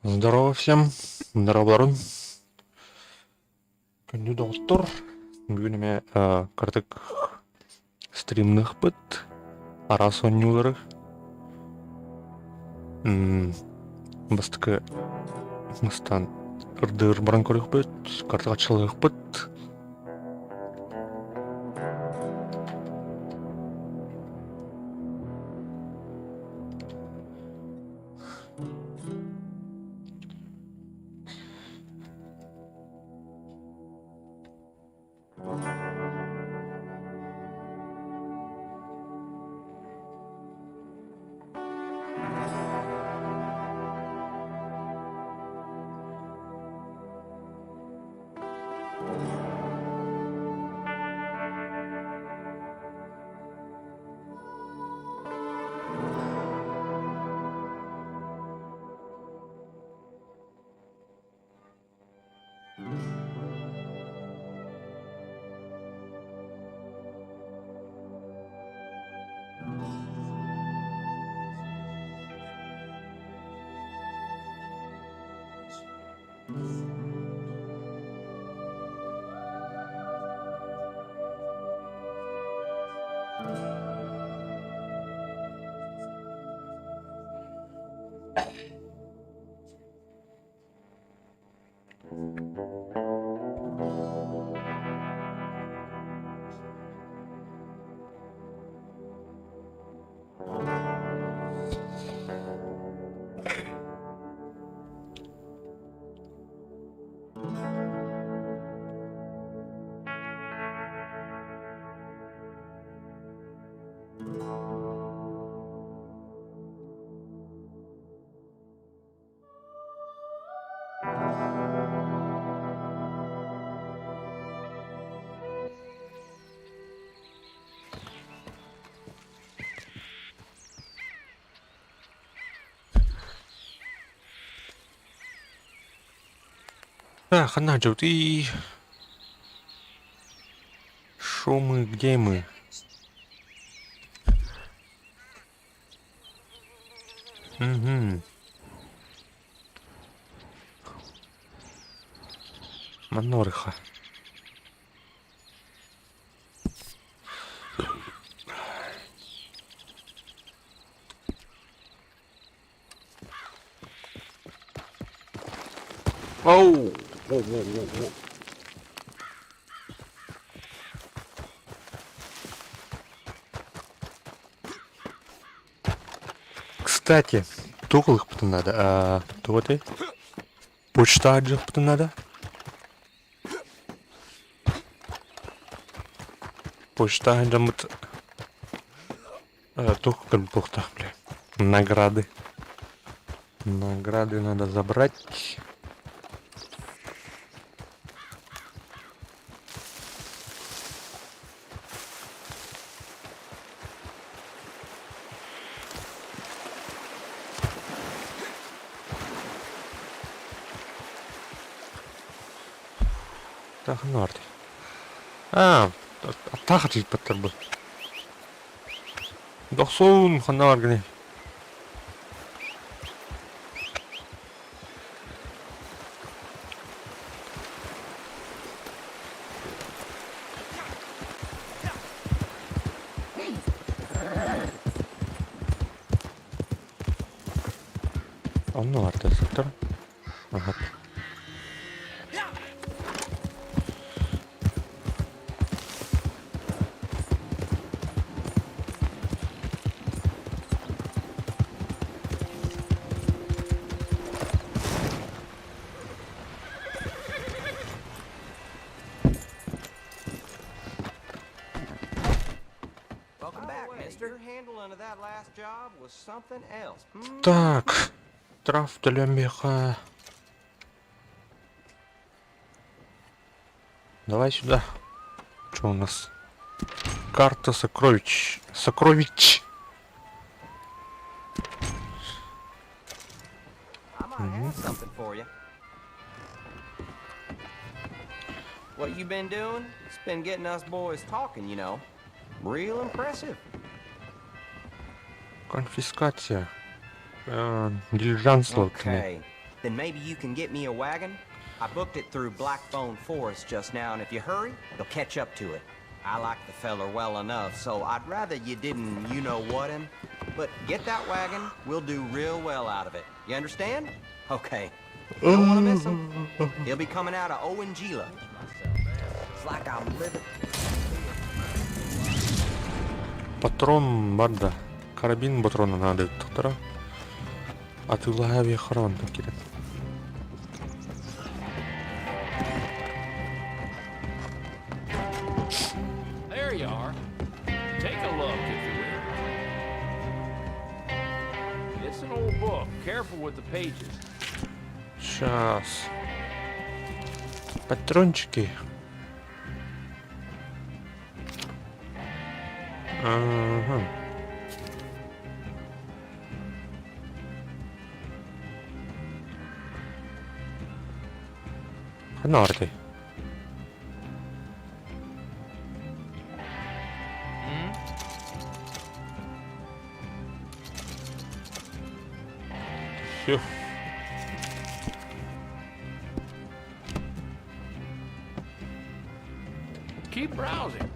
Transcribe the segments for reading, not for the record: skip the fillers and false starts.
Здорово всем, здорово Ларун. Күнді доктор. Бүгініме кірдік стримнық бұд. Ара сонюлары. Бастықы мұстан RDR баран көрік бұд. Кірдік атшылық бұд. Так, Ханаджо, ты... Шо мы, где мы? Угу. Манорха. Оу! Воу. Кстати, туглых потом надо, а то ты? Почта аджих потом надо? Почта аджамут... Тух как бухта, бля. Награды. Награды надо забрать. Так, норд. Тахать из Петербург. Дохсон, ханаргни. Он артефактор. Ага. Так, трав для меха. Давай сюда. Что у нас? Карта сокровищ. Сокровищ. What you been doing? It's been getting us boys talking, you know. Real impressive. Конфискация. Дилижанство. Okay, then maybe you can get me a wagon? I booked it through Blackbone Forest just now, and if you hurry, you'll catch up to it. I like the feller well enough, so I'd rather you didn't you-know-what him. But get that wagon, we'll do real well out of it. You understand? Okay. You don't want to miss him. He'll be coming out of Owenjila. It's like I'm living... Патрон банда. Карабин патроны надо доктора. Атылави хрон керек. There you are. Take a look if you will. It's an old book. Careful with the pages. Сейчас. Патрончики. Ага. Норды. Все. Keep browsing.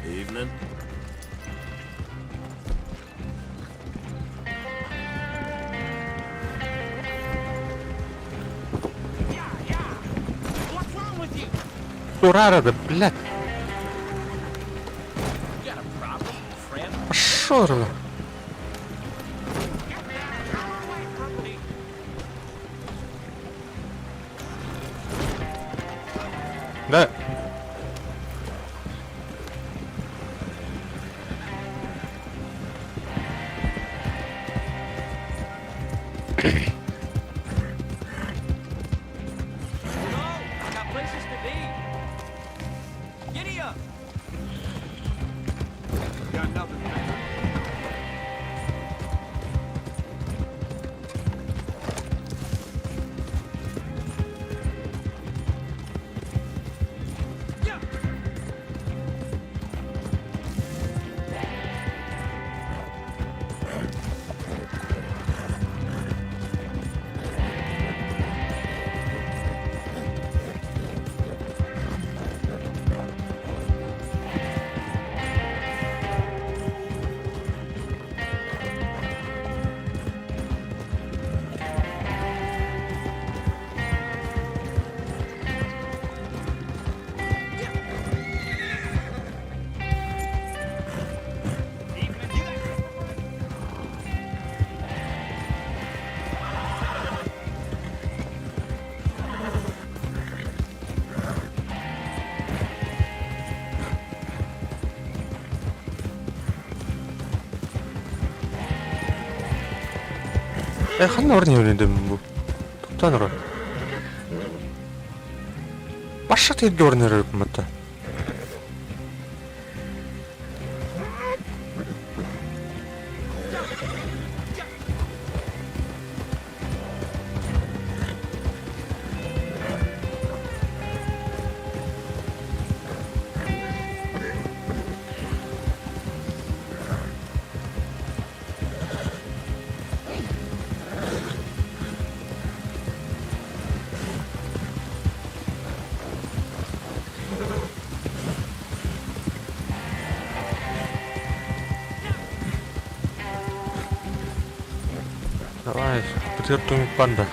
Evening. Урара, да, блядь. Пошёл же. Да. Хан орны юу юм бэ? Тутанаар. Башат хэд орноор юм та. Давай, подготовим панда.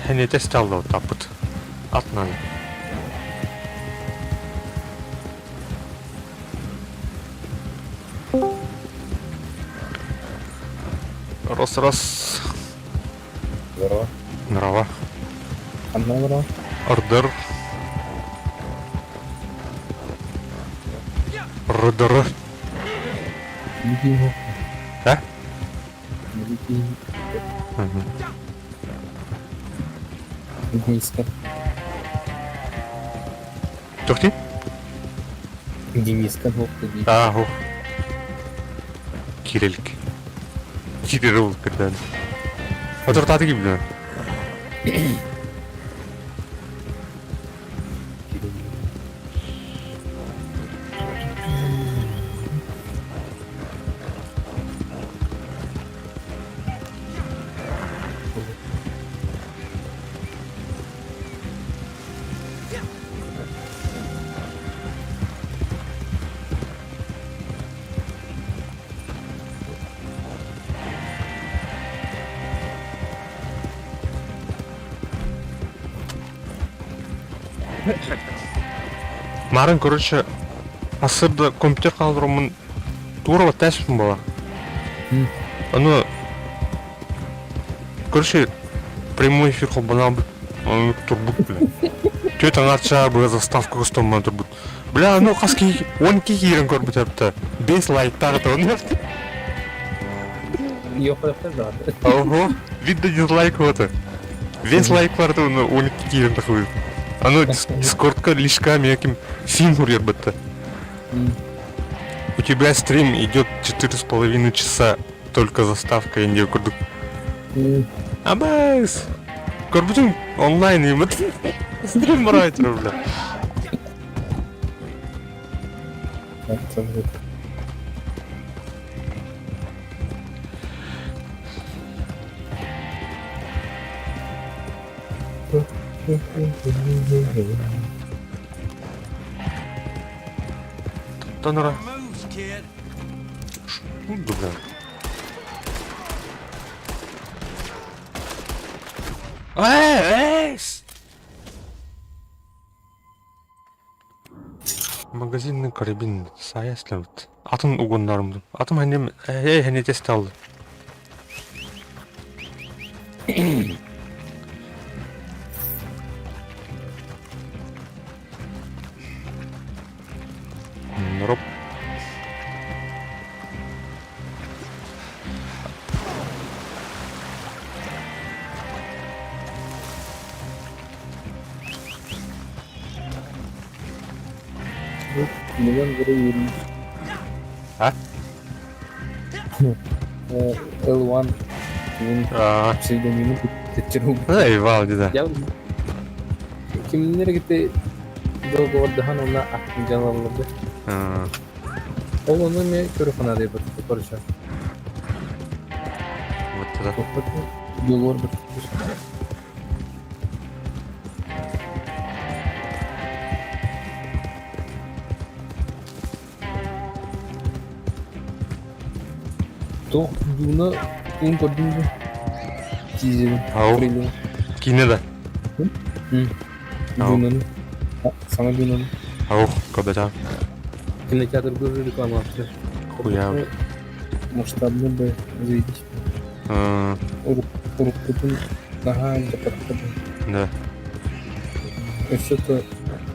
Hani test aldı o tapıt. Atlan. Раз. Здорово. Нрава. Одна здорово. RDR. RDR. Иди его. А? Иди. Угу. Дениска. Тухти? Дениска, вот иди. Аху. Кирилlik. Кирилл когда. Otur tadı gibi de. Марын, короче, асырды компьютер қалдыруымын тура тәсіпім бала. Оны, короче, прямой эфир қолбана бұд. Оны тұрбұд, бля. Төтің атша бұға заставка қыстоман тұрбұд. Бля, ну қаски 12 керін көрбіт әпті. 5 лайктағы да оны әпті. Yok yaptı da. Ого, видно дизлайк вот. Весь лайк варды оны 12 керін тақылды. Оно дискордка лишками яким фильм курьер бытта. У тебя стрим идет 4,5 часа, только заставка инди курдук. Абайс! Корбутун онлайн имет. Стрим райтер, бля. Тонора. Бля. Магазинный карабин саяслы вот. Атын угондарымды. Атым хәне тест алды. Роп. Миллион гривен. А? L1. Pseudonimi geçiyorum. Eyvallah dedi. Ya kimlere gitti doğru orada ona aklın canlandı. Onun ne körüfana diye bakıp konuşuyor. Вот это. Yol orada. То Дуна un kodunu çizelim. Au. Kine de. Duna'nın. Sana Duna'nın. Ау, когда Кинотеатр тоже реклама вообще. Хуя. Масштабно бы заведить. Урукутun daha önce katladı. Да. Что-то,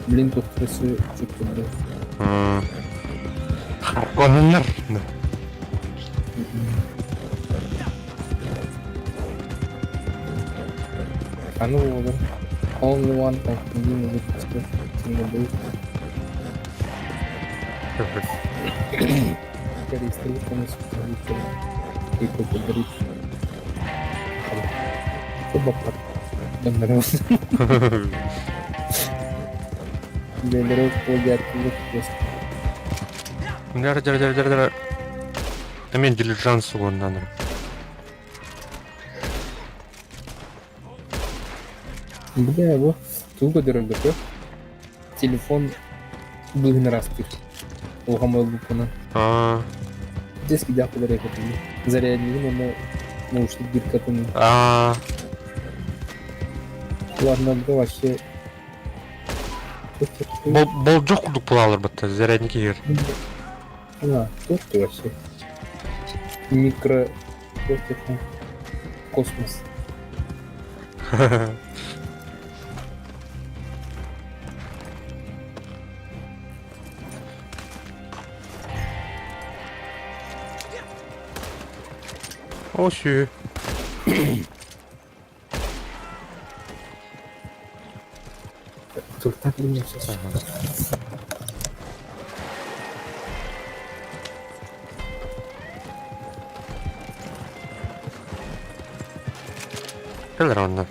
блин, тут красиво что-то было. Харконнер. Да. А ну вот. Only one так, не могу сказать, не будет. Скорее стоит, конечно, и поблагодарить. Собака. Добрался. Добрался, плагиатки, вот просто. Дара. Мен дилижанс ондан. Бля, его Туу көдөрөлдүкө. Телефон быгын растыр. Огамой букуна. Диски дякую рекотуни. Заряднигин оны наушник диркатын. Ладно, вообще. Бол жоқ курдук булалар бытта, зарядники ер. Тут вообще. Микро... Космос. Осью. Тут так меня сейчас. Элронда.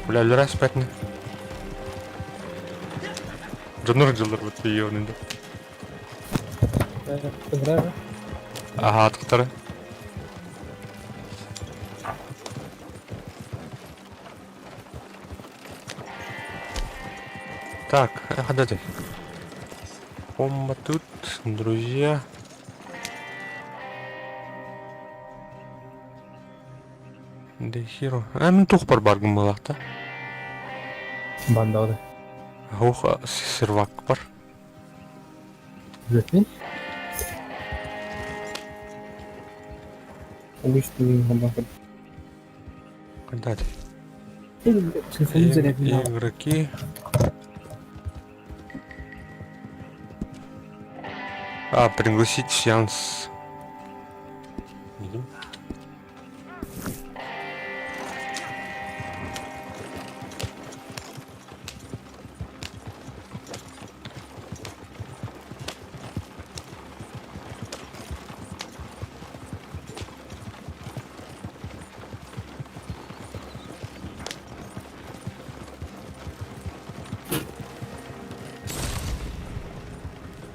Бля, раз пятна. Жанр жылдар бит бийонунда. Играю. Ага, аттыктары. Так, ходите. Бомба тут, друзья. Дехиро. Мен тухпар баргым балакта. Бандады. Ох, сервак бар. Жетмин. Обычный бандады. Ходите. Телефон зарядный. Игроки. Пригласить сеанс. Идем.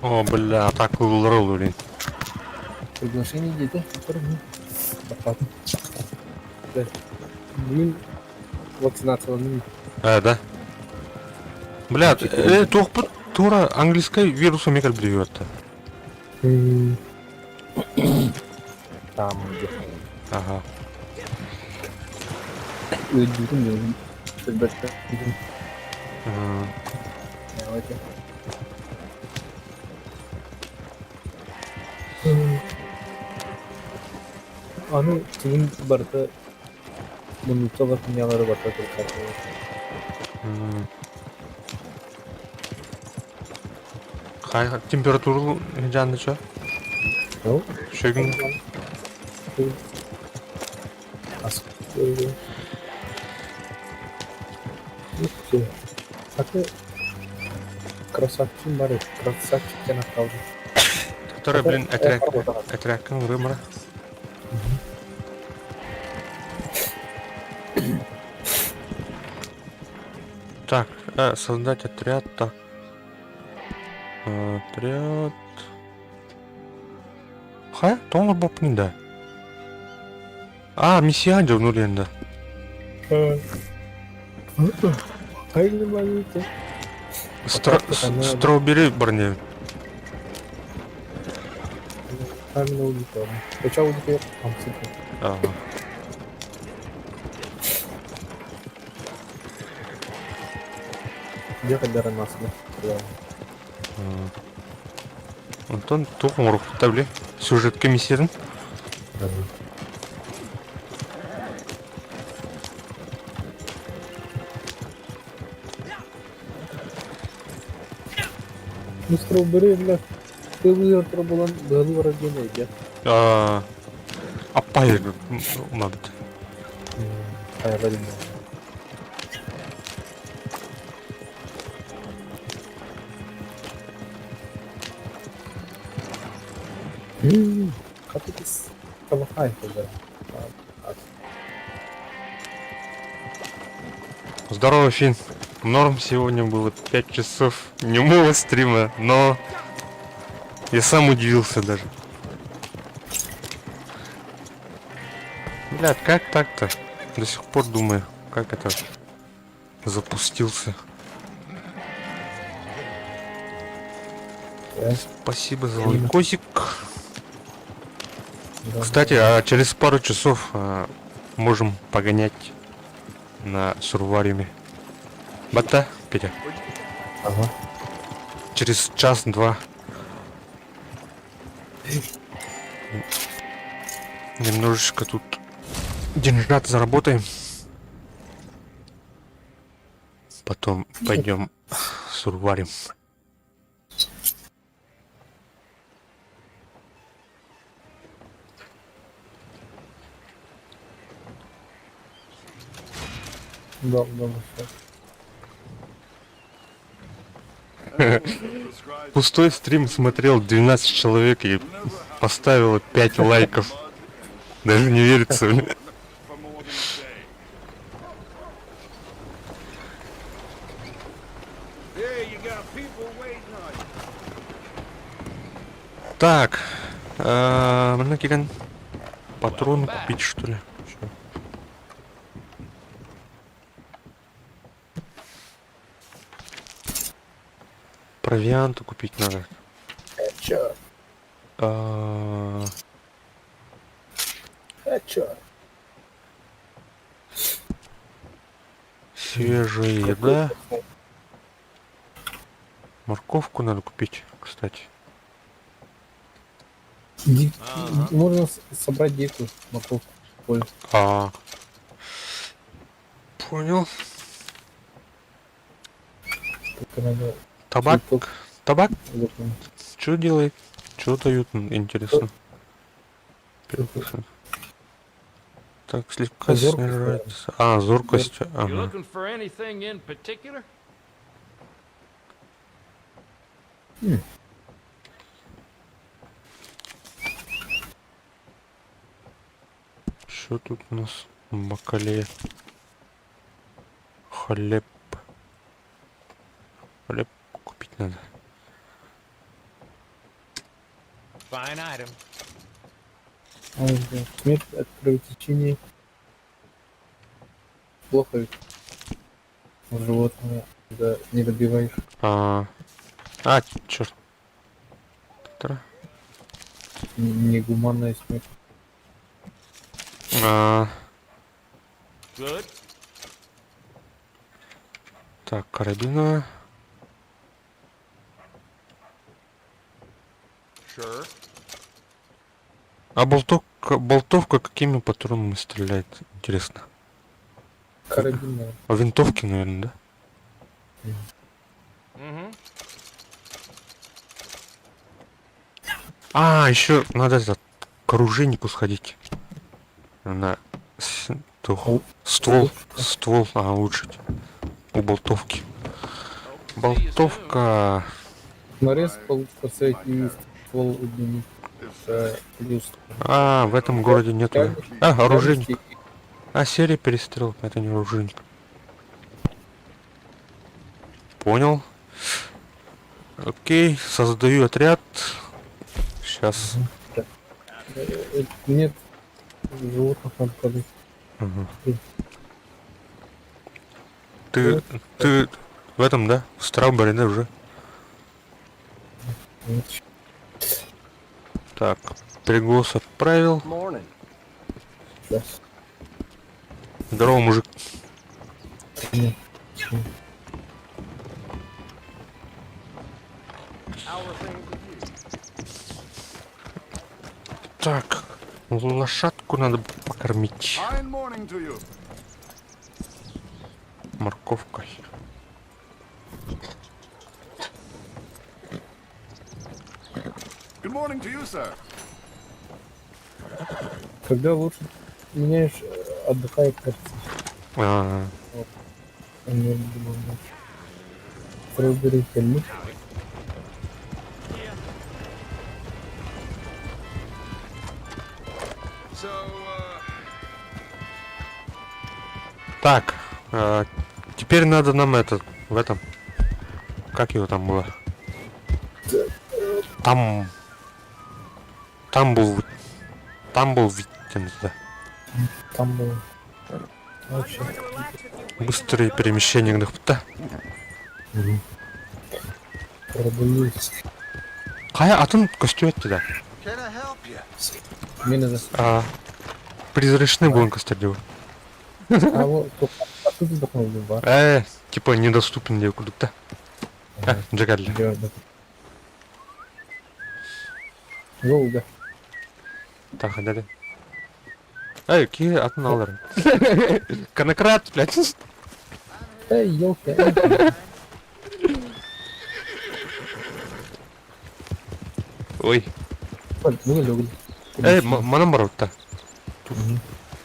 О, бля, так улрыл, блин. Приглашение где-то. Попадно. Блин. Вакцинация не. Да. Бля, тухпут тура английской вирусу микро бривет-то. Там где. Ага. Öldürdüm. Elbette. Давайте. Аны тигин барда мунуталар дунялары барда туркаты. Кай температуру жанды чо? Ну, Шөгүн. асып. Аты красавчик бар, красавчик жана калды. Который, блин, отряккан рымра. Так, создать отряд, так. Отряд. Хай, тоңыр боп нинда. Миссиян жо нуренда. Хайгы балыты. Строубери барне. Камень улетел. Почему улетел? Ага. Где когда нас да? Антон тоқың ұрып табле. Сюжет комиссерін. Ну, строубери, бля. Ты выиграл булан, дали рождения, да? Аппай, мабыт. Hayallerim. Kapitız. Tamam, hayır. Здорово, Фин. Норм сегодня было 5 часов немого стрима, но я сам удивился даже. Блядь, как так-то? До сих пор думаю, как это запустился. Спасибо за лайкосик. Кстати, а через пару часов можем погонять на Сурвариуме. Бата, Петя? Ага. Через час-два. Немножечко тут деньжат заработаем. Потом пойдем Сурвариум. Да, все. Пустой стрим смотрел 12 человек и поставило 5 лайков. Даже не верится мне. Так, мне кирен патрон купить, что ли? Чё? Провианту купить надо. Чё? Чё? Свежая еда. Морковку надо купить, кстати. Можно собрать дикую морковку. Понял. Понял. Только надо Табак. цветок Табак? запомнить. Что делает? Что дают, интересно. Так, слегка Зоркость, снижается. А, зоркость. You Ага. looking for anything in particular? Что тут у нас? Бакалея. Хлеб. Хлеб купить надо. Fine item. Да. Смерть от кровотечения. Плохо ведь. Животное, когда не добиваешь. Черт. Негуманная смерть. Good. Так, карабиновая. Sure. А болтовка какими патронами стреляет? Интересно. Карабинная. А винтовки, наверное, да? Mm-hmm. Еще надо к оружейнику сходить. На ствол, улучшить. У болтовки. Болтовка. Нарез поставить и ствол удлинить. Плюс. В этом городе нету. Дальности- Оружейник. дальности Серия перестрелок, это не оружейник. Понял. Окей, создаю отряд. Сейчас. Нет животных надо подать. Ты в этом, да? В Страубере, да, уже? Нет. Так, приглас отправил. Morning. Сейчас. Здорово, мужик. Нет. Так, лошадку надо покормить Fine morning to you. морковкой. Good morning to you, sir. Когда лучше меняешь, отдыхает кажется. Survarium Сахалыы. Так, теперь теперь надо нам этот, в этом, как его там было? Там был Виттин, да. Там было. Вообще. Быстрые перемещения, да. Продаюсь. Кая, атын көстөт да. Can I help you? Мені за... Призрачный бон костелю. А вот, тут вдохнул бар. Типа недоступен для куда-то. Джагалли. Жолда. Так, хадали. Ки атын алырым. Конократ, блядь. Эй, ёлка. Ой. Ну, люблю. Мана морот-то.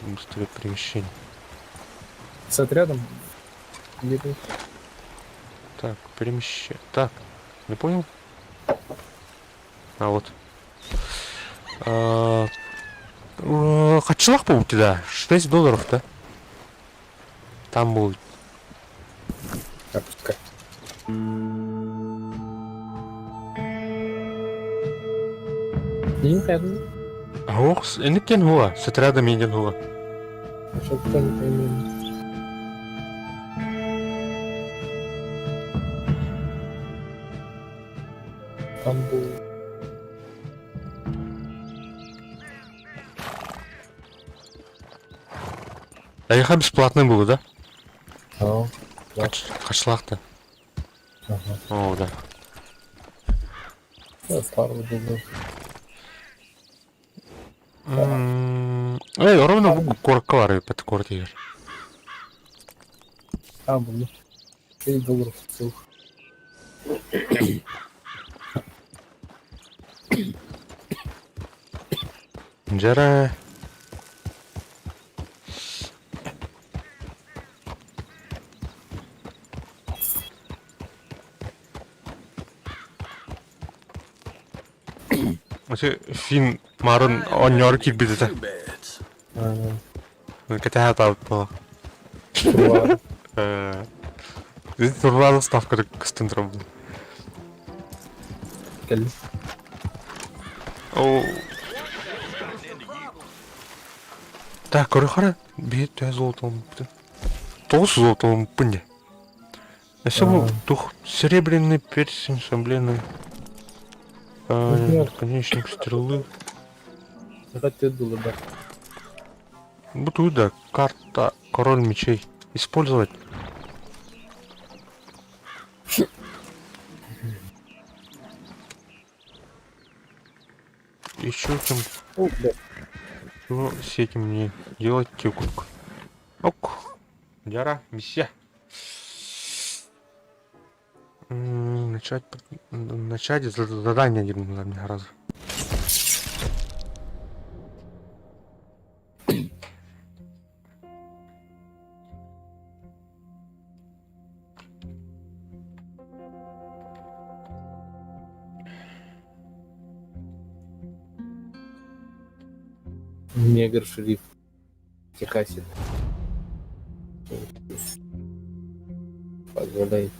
Быстрое перемещение. С отрядом? Еду. Так, перемещение. Так, не понял? А вот. Хотчылах был у тебя? $6, да? Там будет. Так, пускай. Не херни. Ох, инекен хуа. С отрядом еден хуа. Что кто не поймет. Там был... Аяха бесплатный был, да? А, Хотчлах-то. ага. О, да. Я старый был. Ровно в корквары под квартиры. А, был. $6 целых. Джара. Фин Марон оньор кирбидете. Кете хата по. Турвал ставка кстентром. Келли. О. Так, корохара бит золотом. Толс золотом пынде. Если дух серебряный перстень, шаблиный. Наконечник стрелы. Это было, да. Бутуда, карта, король мечей. Использовать. Еще чем. Что с этим мне делать текутку? Ок. Яра, миссия. Начать задание один раз. Негр шериф в Техасе. Позволяет.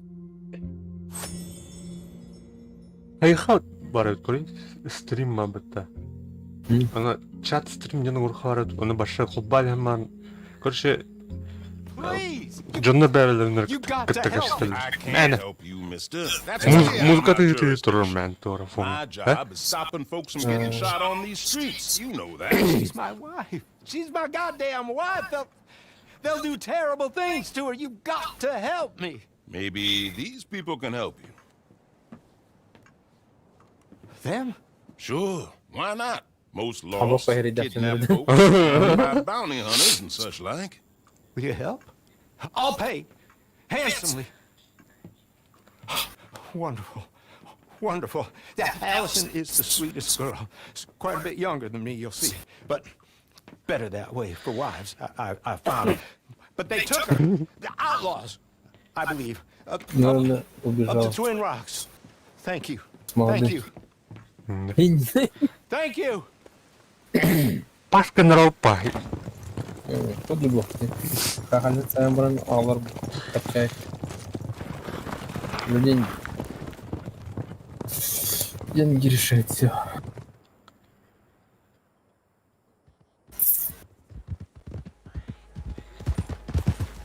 Айха барет кори стрим мабетта. Она чат стрим не нагурхарет, она баша худбалеман. Короче, Джонна Берлер каттагастел. Ana. Музыка ты турмен тора фон. My job is stopping folks from getting shot on these streets. You know that. She's my wife. She's my goddamn wife. They'll do terrible things to her. You've got to help me. Maybe these people can help you. Them? Sure, why not? Most I'll lost, go ahead and kidnapped definitely. folks are by bounty hunters and such like. Will you help? I'll pay. Handsomely. Wonderful. Wonderful. Yeah, Allison is the sweetest girl. She's quite a bit younger than me, you'll see. But better that way for wives. I found her. But they took her. The outlaws, I believe. Up No, the Twin Rocks. Thank you. Молодец. Thank you. Я не знаю. Thank you. Пашка на ролпа. Тут любовь. Kakaknya saya beran awal kacai. Людей деньги решает все.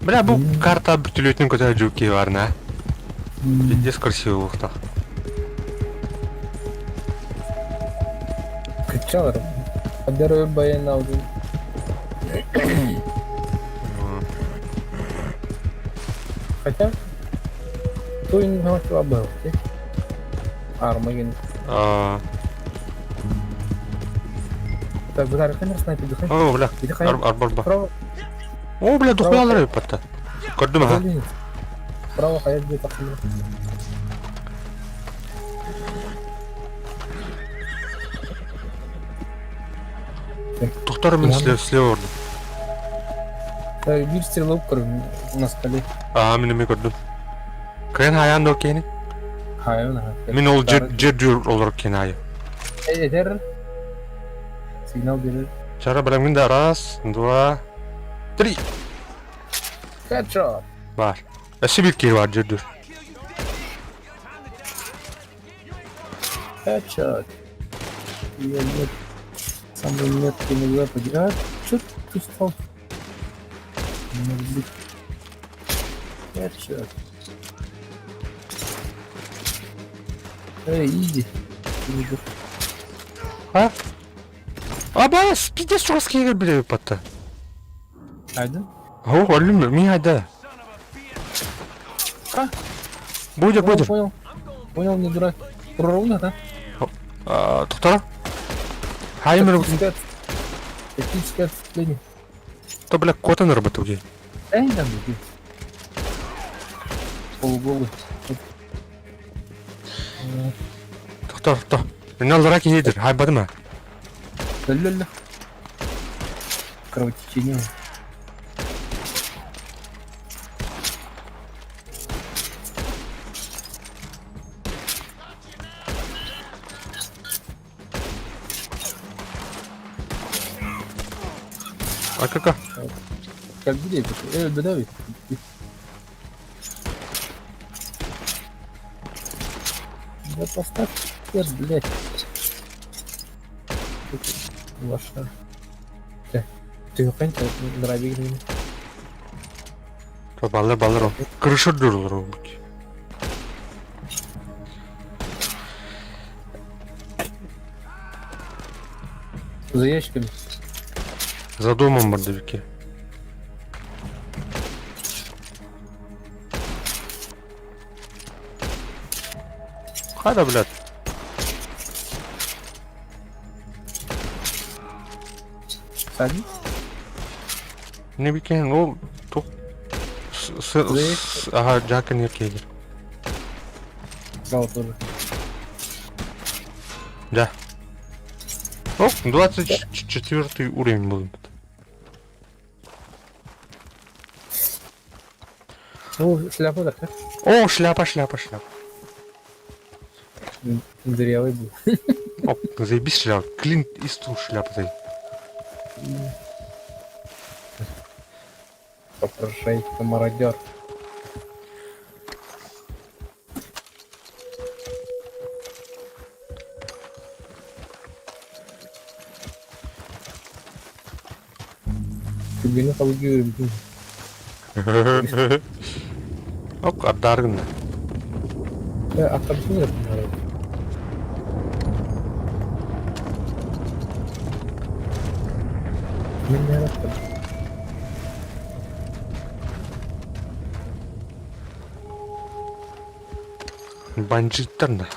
Бля, bu karta bütülüyotun güzel jockey var ne? Здесь красиво так. Качал. Поддерживаю баян алдым. Хотя, то и не хватило бы. Армаген. Так, бля, камера снайпер дыхай. О, бля, арборба. О, бля, духуялар yapıttı. Gördün mü ha? Право, hayat bir takımda. Тухтар мен слева vurdum. Bir sıralamak kurun на скале. Minimi gördüm. Kren hayanda okeyni. Hayır mı? Min ol jet olarak kenayı. Eder. Signal verir. Cara benim de раз, два, три. Headshot. Var. Eski bir kill var jet Headshot. Я нет. Самый меткий на западе. А, чё ты стал? Может быть. Headshot. Эй, иди. Ha? Aba, pide suraskiye bile yapıttı. Haydi. Oh, öldüm mü? Mi hayda? Ha? Budur, budur. Понял. Понял, не дурак. Ровно, да? Тухтар. Хаймер. Тактическое отступление. То, бля, кота на работу где? Эй, да, блин. Полуголый. Тухтар, то. Beni alarak iyidir. Haybadı mı? Ля-ля-ля. Кровотечение. Как? Как где это? Да давай. Да поставь теперь, блядь. Ваша. Ты опять дробик не. To ballar o. Kırışır durulur o. За ящиками. За домом бордовики. Hadi блядь. Садись. Ne bileyim o çok aha Jack'ın yok gelir. Справа тоже. Да. О, 24 уровень был. Ну, шляпа так. О, шляпа. Дырявый был. О, заебись шляпа. Клинт Иствуд шляпа. Попрошайка, мародер. Ты бeni alıyorum. O kadar dargın. Arkadaşım yaptım herhalde. Ben ne yaptım? Бандиттар да.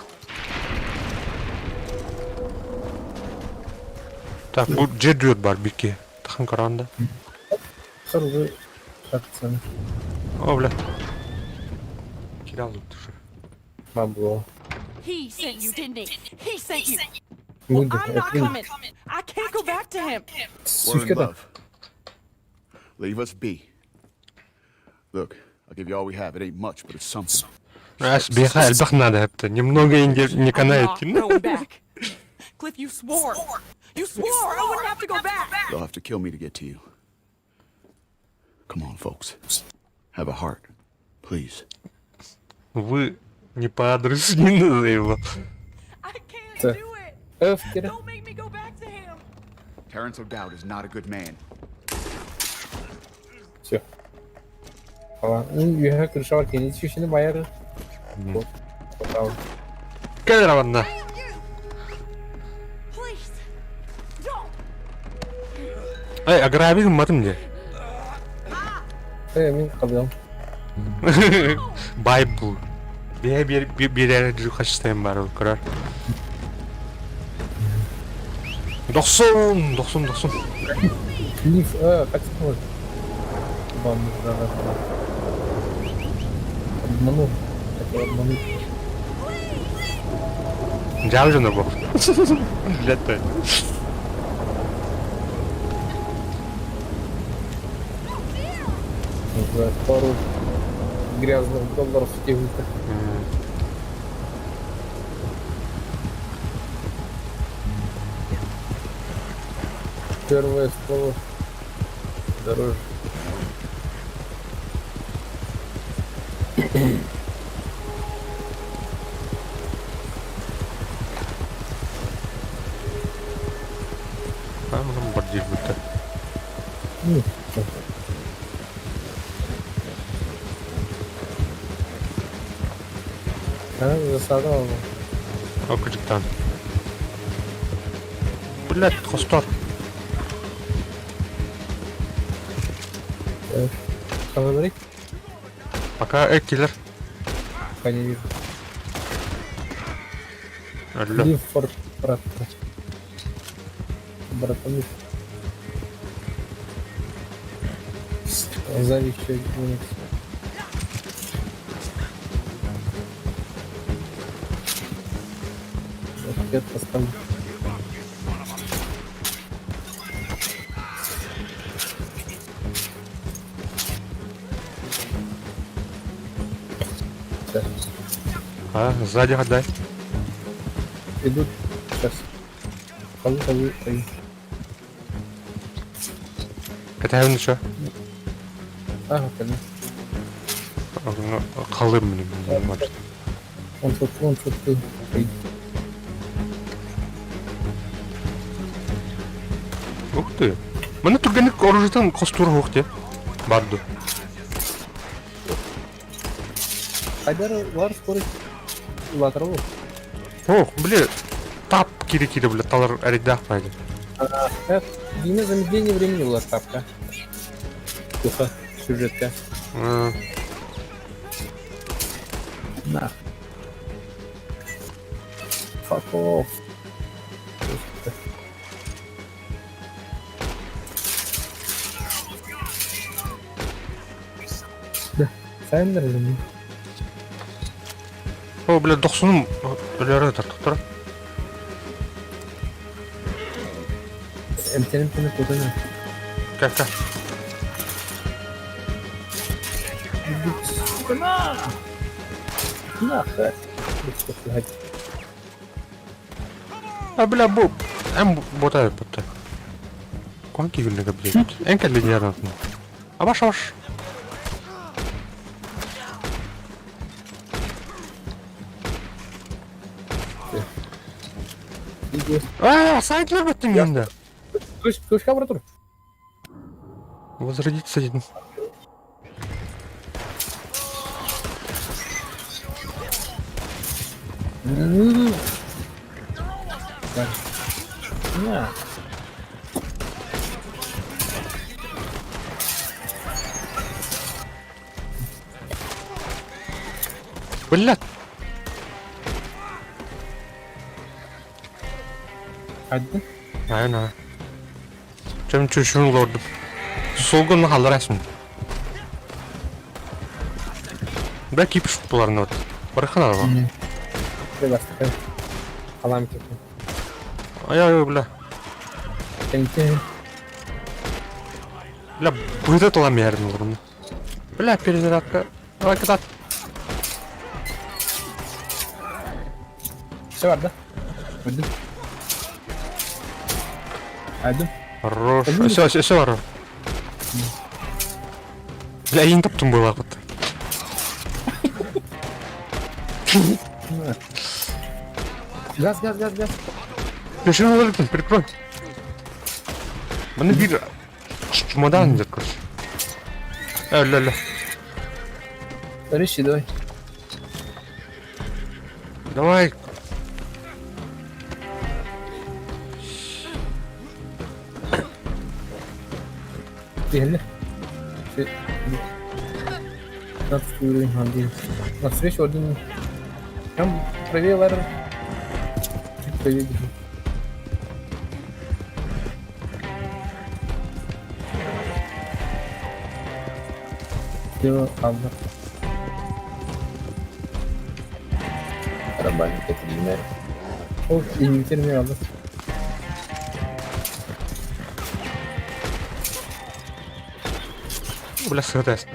Так, bu jet diyor barbeki. Takın karanda. Sarı şarkısını. O bile. Kiralı dur. Mablo. He sent you, didn't he? He sent you. Well, I'm not coming. I can't go back to him. We're in love. Leave us be. Look, I'll give you all we have. It ain't much, but it's something. Беха альбах надо это. Немного не канает. I'm not going back. Cliff, you swore. You swore I wouldn't have to go back. They'll have to kill me to get to you. Come on, folks. Have a heart, please. Вы не по адресу не надо его. I can't So- do it. Öf geri. Don't make me go back to him. Terrence O'Dowd is not a good man. Все. Tamam. Yuha kırışa var kendi hiç işini bayarı. Tamam. Gel arabanda. Please. Don't. Ey agrabizm madem diye. Emin kalıyorum. Bible. Bir yere kaçtayım var o kadar. 90. Lif. Kaç tane var? Bambulara falan. Manu. Manu. Жал же на бок. Лето. За пару грязных долларов в технике. Первое слово дороже. А, мы бордир будто. Засада он. Окуджиктан. Блять, хостор. Что говорить? Пока киллер. Пока не вижу. Алло. Лифорд, брат. Братаны. Сзади еще один. Пакет поставлю. Так, А, сзади отдай. идут. Сейчас. Ходи. Кетайын еще. Ага, конечно. Қалым мне может. Он тут ты. Ух ты. Мына түргенlik оружийтен костуру жоқ те. Барды. Хайдар var скорость. Латерал. Ох, бля. Тап кири, бля, талар аридах пойди. Длина замедления времени была тапка. Плохо. Сюжетка. На. Fuck off. Да. Sen nereden? О, бля, 90'ым ölері тартып тұр. Emtenin tane kodunu. Кәл. Нахуй. Hadi. А, бля, бұл. Әм ботай бұтты. Конки гүлігі, бля. Ән кәлі не ярнатын. Абаш. А, сайтлер біттің енді. Көшке бара тұр. Возродиться едім. На. Блядь. Hadi. Aynen. Cem çocuğunu gördüm. Solgunlu halır resmi. Belki ipi şutlarını var. Bırakın araba. Şuraya bastık. Alam çektim. Ay bля. Seninkini. Бля, будет лом ярный урон. Бля, перезарядка. Давай катать. Все var da. Öldüm. Öldüm. Хорош. Все var. Бля, я не топтым была вот. Газ, газ, газ, газ. Бля, что надо вылететь? Прикрой. મને વીર чемодан идет, короче. Ля-ля. Рыщи, давай. Давай. Geldi. Уровень один. На встречу один. Там правее лар. Чуть правее бежит. Дело Амбер. Барабанник это не знаю. О, и не терминал. Бля, схватайся.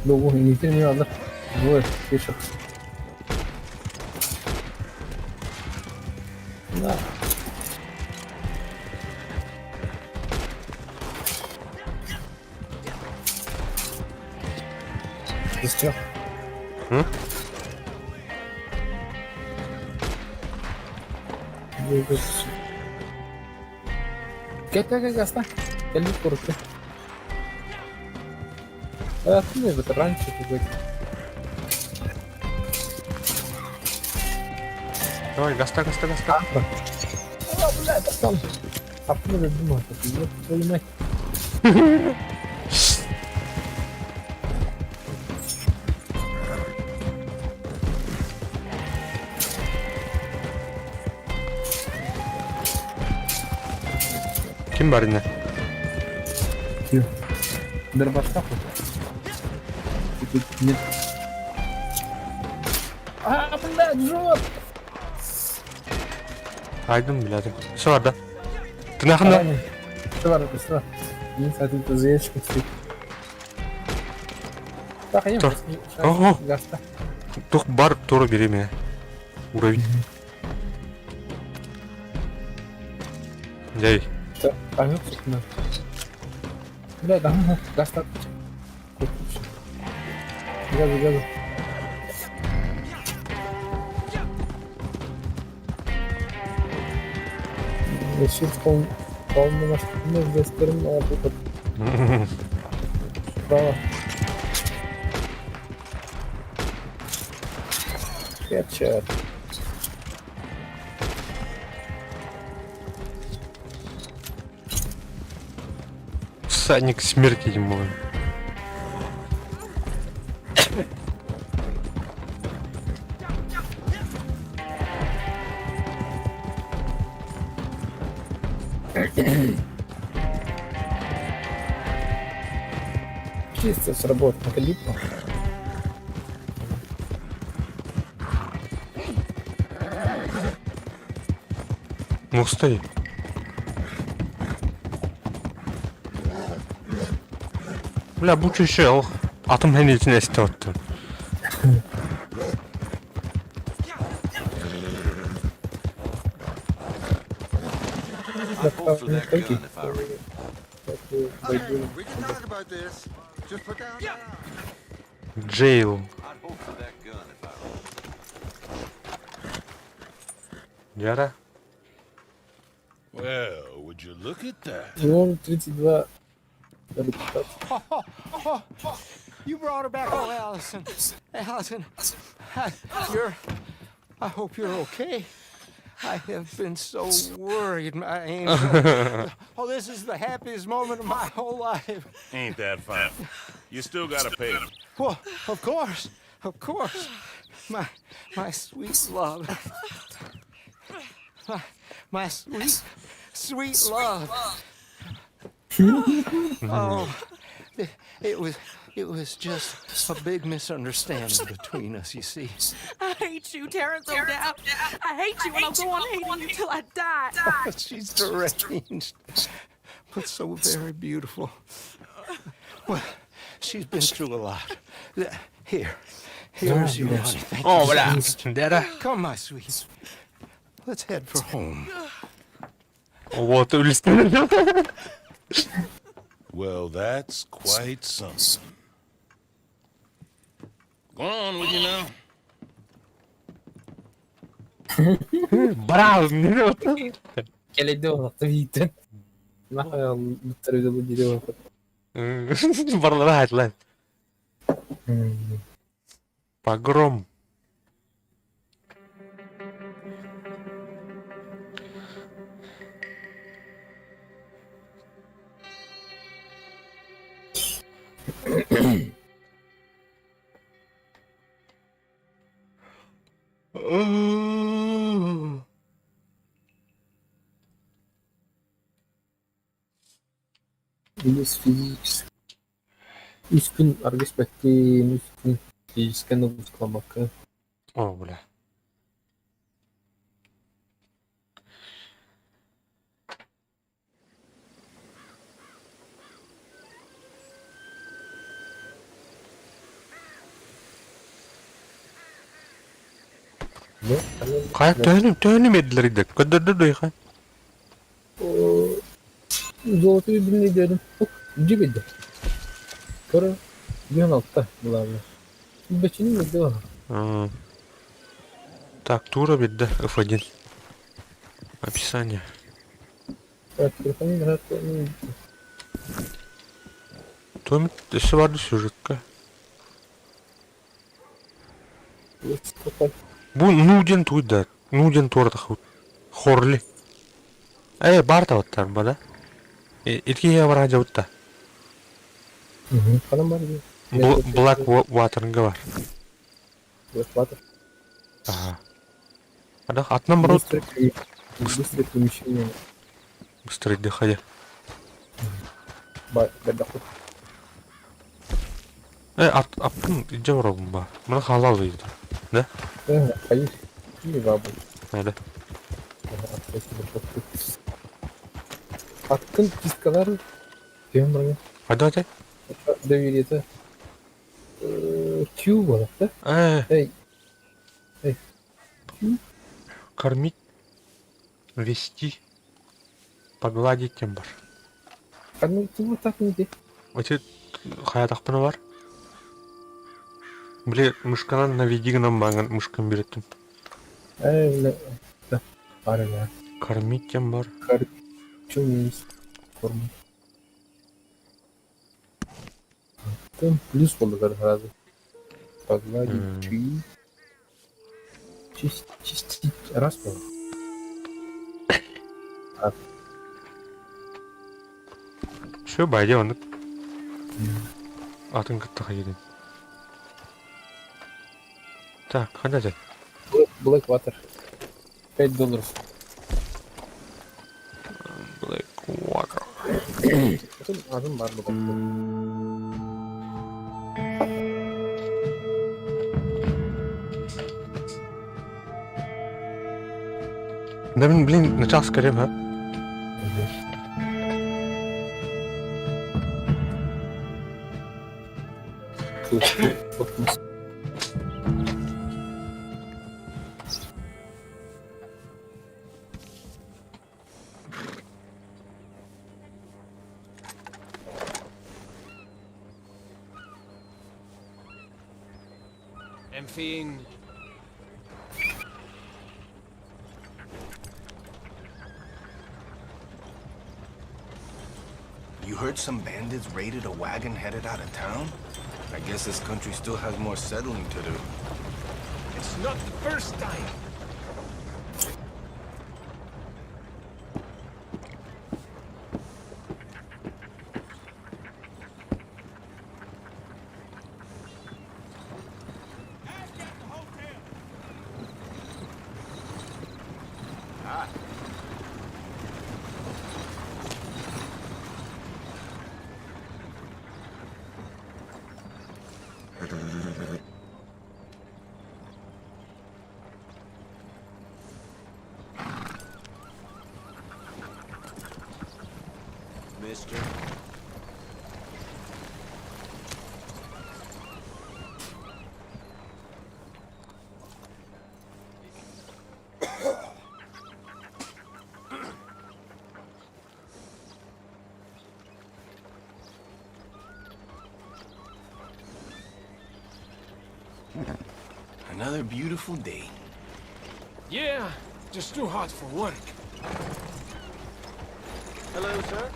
Долго не терминал, да? Вот, пишет. Да. Застрял. Gel gazla. Gel bir korku. Hayatım ne böyle ranch yapacak. Давай, гаста. Aa блядь, достал. Aklıma da bir muhabbeti yok. Söylemek. Kim var yine? Yok. Bir başka mı? Нет. А, блядь, жопа! Aydın birader. Şu var da. Tırnakında. Aynen. Şu var, şu var. Bir saatin tuzaya çıkmıştık. Bakayım. Dur. Oho. Gazla. Тух бар туры берем я. Уровень. Эй. Там yok çıkmıyor. Блядь, там газ-то. Газу. Решил полный масштабный вестерн, а тут справа. Хедшот. Всадник смерти ему. Чисто сработал калипа. Ну стой. Бля, bu çeşil. Atım henüz içine istiyordu. I'd vote for that gun if I were you. We can talk about this. Just put down that. Jail. I'd vote for that gun if I were you. Yara. Well, would you look at that? 0.32 результат. You brought her back. Oh, Allison. Allison, I hope you're okay. I have been so worried, my angel. Oh, this is the happiest moment of my whole life. Ain't that fun? You still gotta pay. Well, of course. My sweet love. My sweet love. Oh, it was just a big misunderstanding between us, you see. I hate you, Terrence O'Dowd. I hate you, and I'll go on hating you till I die. She's deranged, but so very beautiful. Well, she's been through a lot. Here's your money. Thank you. Bля. Dera. Come, my sweet. let's head for home. Вот, үлестен. Well, that's quite something. Go on with you now. Брavo, не вот. Келеде болақта бейтін. Нахай бұттар өйді бұл деде болақта. Барлар айтылады. Погром. Плюс физически. 3 күн аргес бәккен, 3 күн физически нагрузкаламаққа. О, бля. Да? Кай төнüm edilir idi. Көдөрдө дойха. Золотую биліне дедім. Жібеді. Кора, бүйін алтта бұларны. Бәчінің өйді var. Так, тура бедді, F1. Описание. Так, телефонын рәтті. Томит, ісі барды сюжетка. Бу нуден туйда. Нуден торда худ. Хорли. Барта оттар бада. Иркеге бара жауытта. Қанам бар де. Black Water'nга бар. Blackwater. Ага. Адах атынан бар от. Быстрое перемещение. Быстрый доходя. Бәддақы. Аттың иджа бар обын ба. Мұны халал дейді. Да? Қайыр. Не бабы. Әді. Аттың кискалары. Кем бұрын. Қайда атай? Довериеті. Q болады, да? Эй. Q. Кормить. Вести. Погладить тем бар. Кәдімгі тұлы так не де. Өте қая тақпыны бар. Біле, мышканан наведигінен бағын мышкан беретін. Да. Бары да. Кормить тем бар. Чем есть форма. Там плюс болды сразу. Погладить. Чистить. Раз было. Все, байде оны. Атын күтті қайден. Так, қайда жай? Blackwater. $5. Blackwater. Adım var burada. Да, блин, начал скорее, а? Emptying. You heard some bandits raided a wagon headed out of town? I guess this country still has more settling to do. It's not the first time. Mister. Another beautiful day. Yeah, just too hot for work. Hello, sir.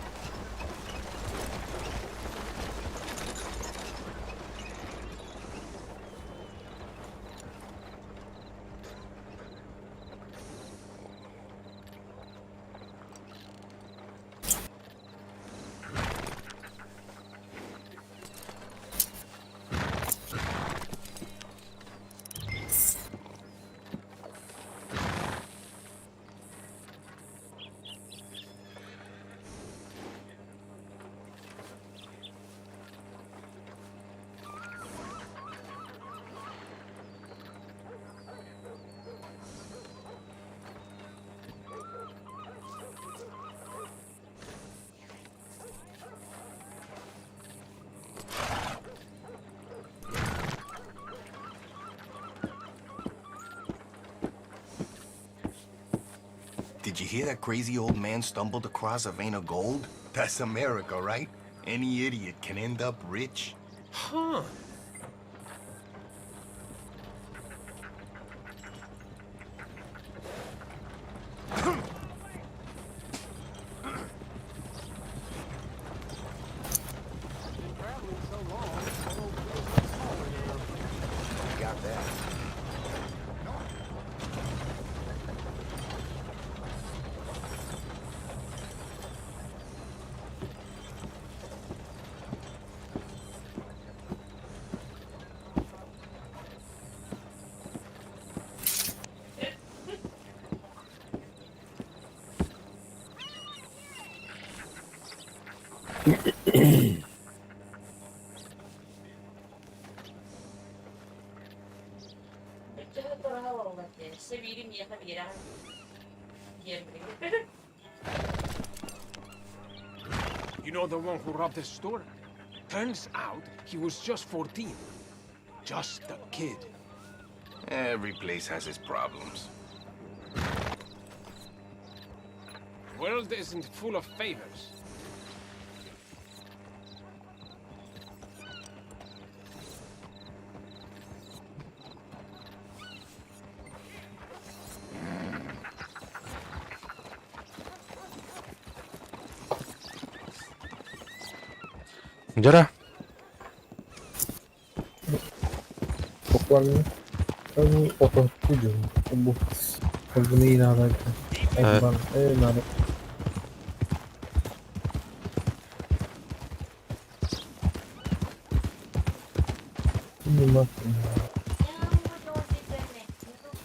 Did you hear that crazy old man stumbled across a vein of gold? That's America, right? Any idiot can end up rich. Huh. Got that. You know the one who robbed the store? Turns out he was just 14. Just a kid. Every place has its problems. The world isn't full of favors. Jara. Boklarını. Kami otot tujuh. Tumbuh. Kami nada. Nada. Ini mah.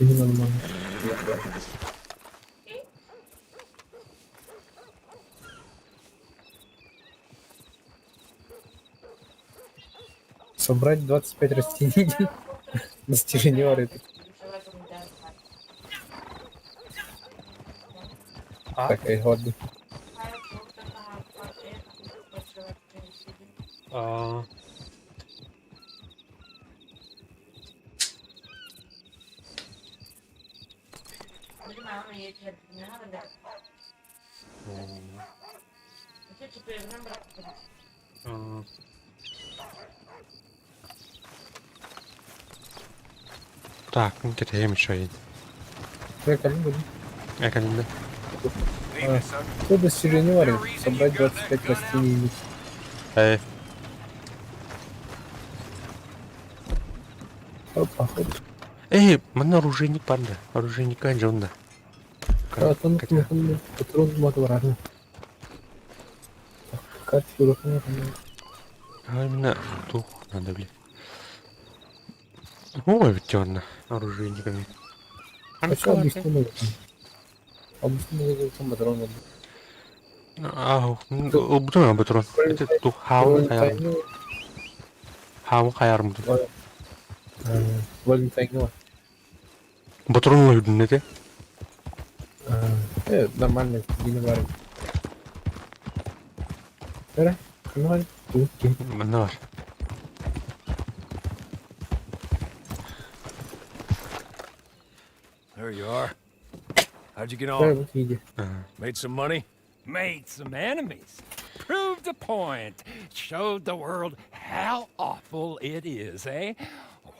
Ini mana? Собрать 25 растений. Достижение орбиты. Такая хобби. Так, ну где-то я мешаю. Прикольно. Я конечно. Что достижение орбиты? Собрать 25 растений. Эй, Опа, хоп. mana оружейник панда? Оружейник канжонда. Патрон моторный. Как шурухнет. А именно тух надо, блин. Ой, ведённо оружейниками. А что объяснил? Объяснил, что патрон. Betul betul. Itu tuh how kayak betul. Вольный тайгнул. Betul loh dunia teh. Нормально, не варим. Ера, нормально. Benar. There you are. How'd you get on? Иди. Made some money? Made some enemies. Proved a point. Showed the world how awful it is, eh?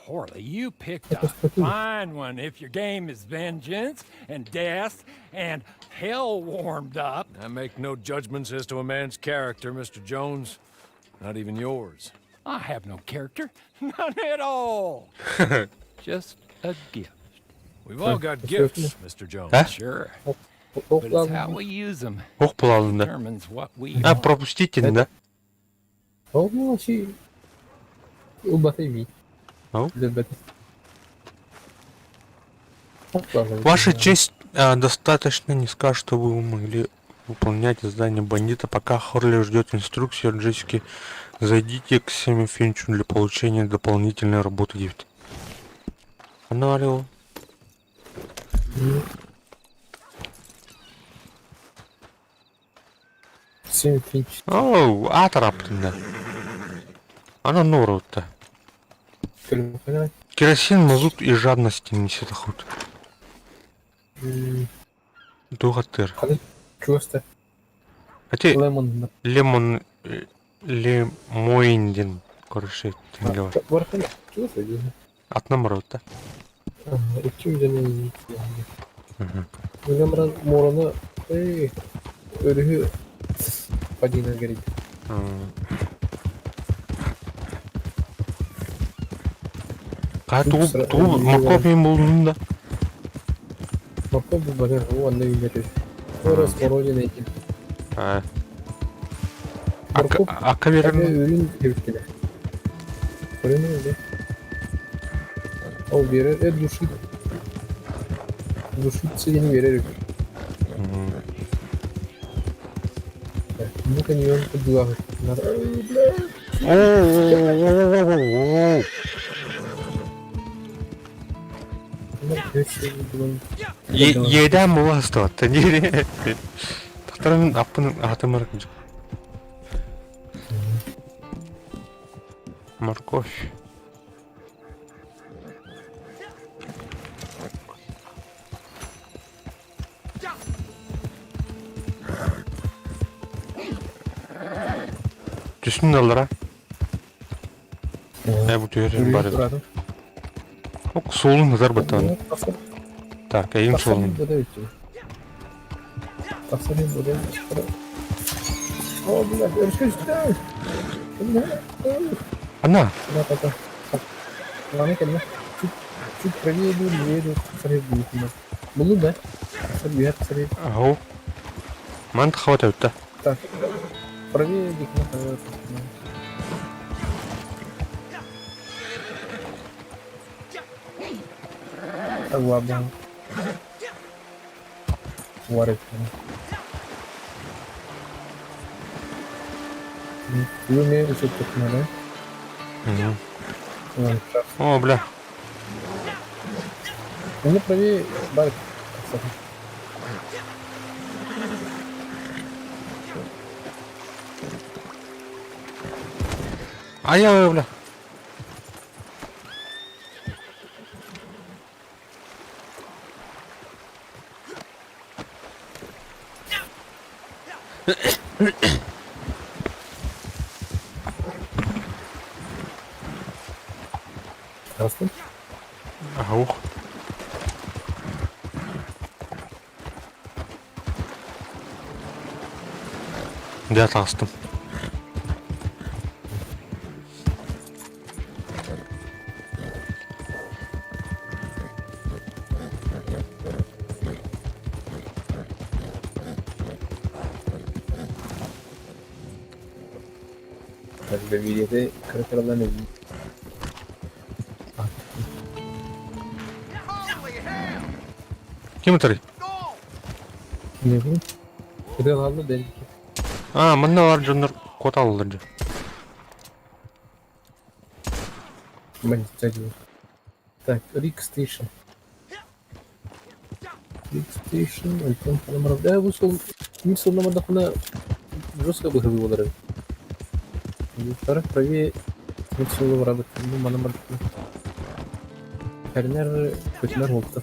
Horley, you picked a fine one if your game is vengeance and death and hell warmed up. I make no judgments as to a man's character, Mr. Jones. Not even yours. I have no character. None at all. Just a gift. We've all got gifts, Mr. Jones. Huh? Sure. Ok But it's how lazım. we use them Ok bulalım. determines what we Ha are. пропустите, да? Oh, şey. Убатай ми. Ау. Забатай. Ok lazım. Ваша честь, достаточно низка, что вы могли выполнять задание бандита, пока Хорли ждет инструкции от Джессики. Зайдите к Сэмми Финчу для получения дополнительной работы гифт. Ana arıyor. Сэмми Финч. Оу, А tarafında. Она нору-то. Понимаешь? Керосин, мазут и жадности несет охоту. Дугатыр. Hadi köste. Хотя Lemon. лемоиндин. Короче, тенге var. Var mı? Köste diyor. At numara-то. İki üzerine William'ın morunu örühü padina gerek. Ту морковь bulduğunda. Mokka bu bana o anda yürüyor. Orası morojin ekin. Ha. Mokka Aka verin. ürün tepkili. Öyle mi öyle? O verir duşu. Duşu seni verir. Bu kanyon kedua. Yeden mi bastı? Nereye? Tahtarın apının atımı rakıcı. Морковь. Düşsün allara. Bu diyorum bari. Ok solun nazar batanı. Так, eğim solun. Tasarım burada. Oh, bu görüşürüz. Ana. Kenapa? Mana kan? Cuk pergi dulu dia sering dulu. Belum dah. Sering lihat sering. Ау. Ман хавата өтті. Так. Pergi di mana? Tahu abang. Waris. Ini ne usut mana? О, бля. Ini pergi balik. Ай-яй, бля. Rastın? Ау. Я тастым. Harga videoda kira-kiradan ne? Kim atari? Ne bu? Kira aldı belki. Mında var canlar kota alınca. Ben çekiyorum. Так, Rick Station. Rick Station, item number. Ya bu son numara kuna жестко бы говорил ударил. Вторых правее смысл работать. Ну, mana Herner kötüler oldu.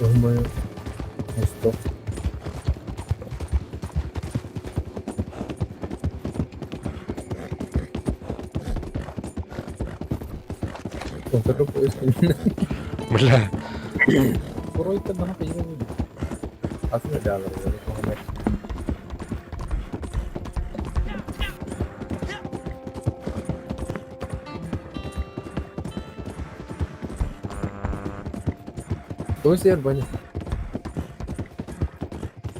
Olmaya. Stop. Контр поиск. Бля. Порой это на поигрываю. А ты да, да. Кто здесь баня?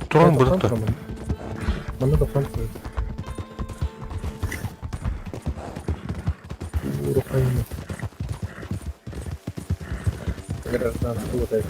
Туран будут-то. Мана да фронт. Руками. Гражданский вот это.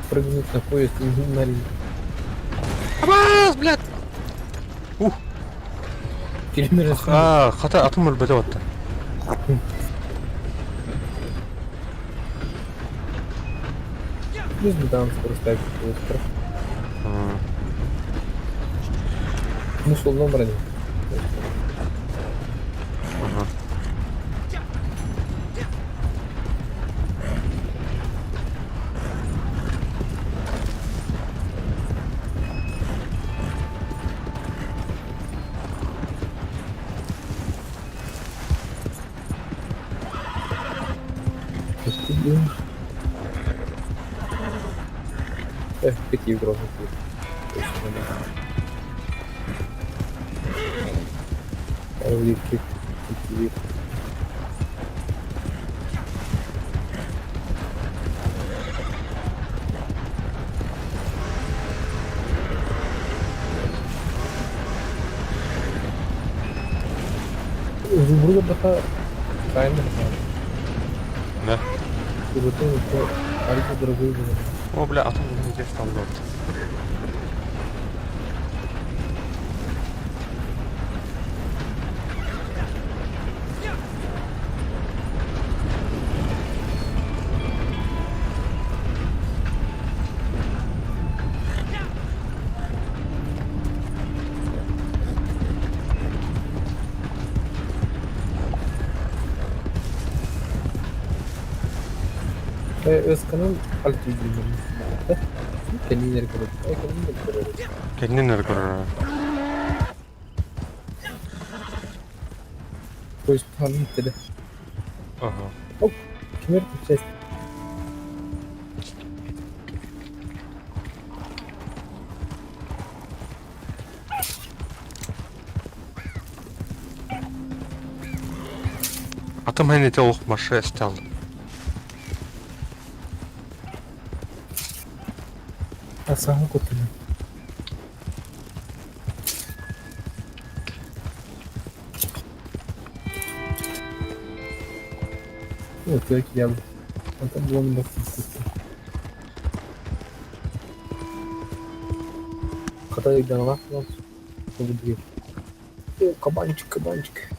Прыгнуть на поезд и на линию. Абаз, блядь! Килимер. Хата атом өлбәтә атты. Плюс бедан скоростать быстро. Ну, что, номер один. Какие угрозы? Лифт. Изумруд отдыха правильно. Да. И вот это альфа дорогой был. О, бля, атом где стал лот. Özkan'ın altı bilmem. Kendini nereye koyuyor? Kendini nereye koyuyor? Pois tam gitti de. Aha. Hop. Kemer tutacağız. Атом hani te оқымашы стал. А сам купил. Вот как я. Это было не когда я дала, вот. О, кабанчик.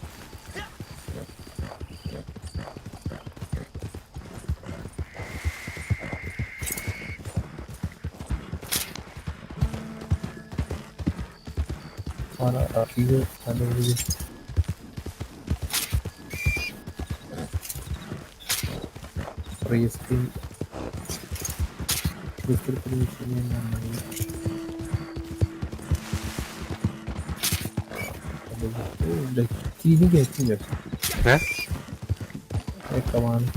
Ana afiyet olsun. Проезды. Быстро перемещение нормально. Блядь, ты нет. Да? Команда.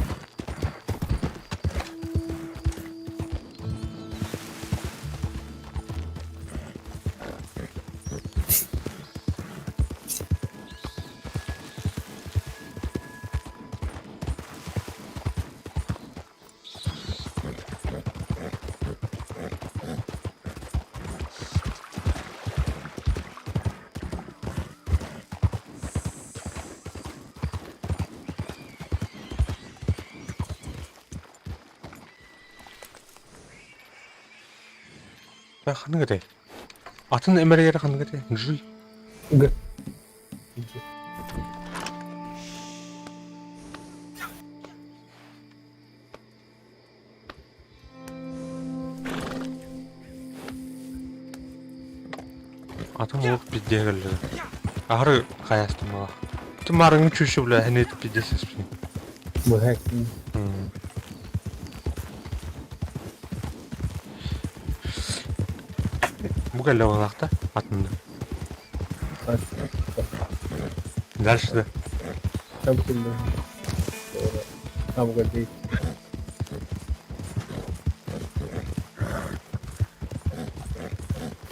Хана гэдэг. Атын эмэрээр хана гэдэг. Жи. Г. Атын уух бидээ гэлээ. Ары қаястым ала. Тымарың чүші білі әнетіп бедесіз бін. Bu hack. Бұл кәлі олақта атынды. Дальше да. Çabuk indi. Sonra. Ha bu kadar değil.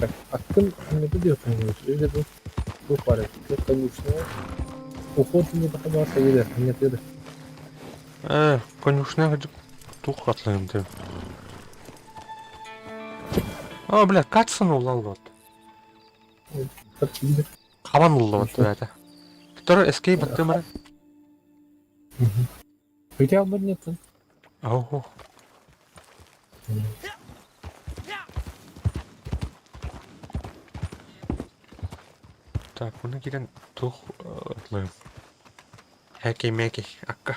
Bak hakkın ne diyorsun? Öyle bu var. Çok da güçlü. Уход не покабаться eder. Нет, eder. Конюшна ғыдық тұқ қатлайым дем. Бля, катсын ол алып. Как видишь. Қабан ұлы бәді. Второй escape бәтті мәрі. Хотя бы нет. Ого. Так, бұны келен тұқ атлайым. Әкей-мәкей, аққа.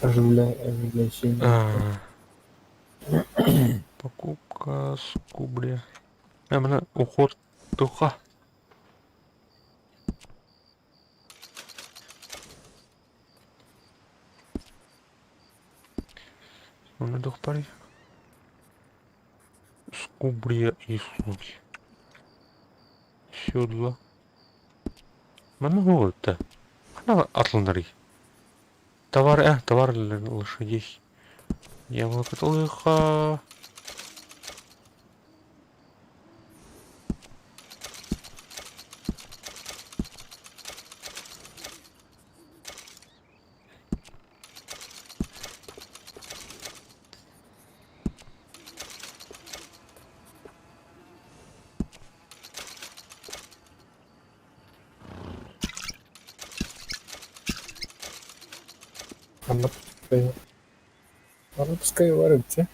Оживляющий. Покупка, скубрия. Мына уход тұқа. Оны дұқ бари. Скубрия и слуги. Сюдла. Мана ғой-то. Қана атландари. Товар лошадей. Яблоко толыха. Она пускай варится.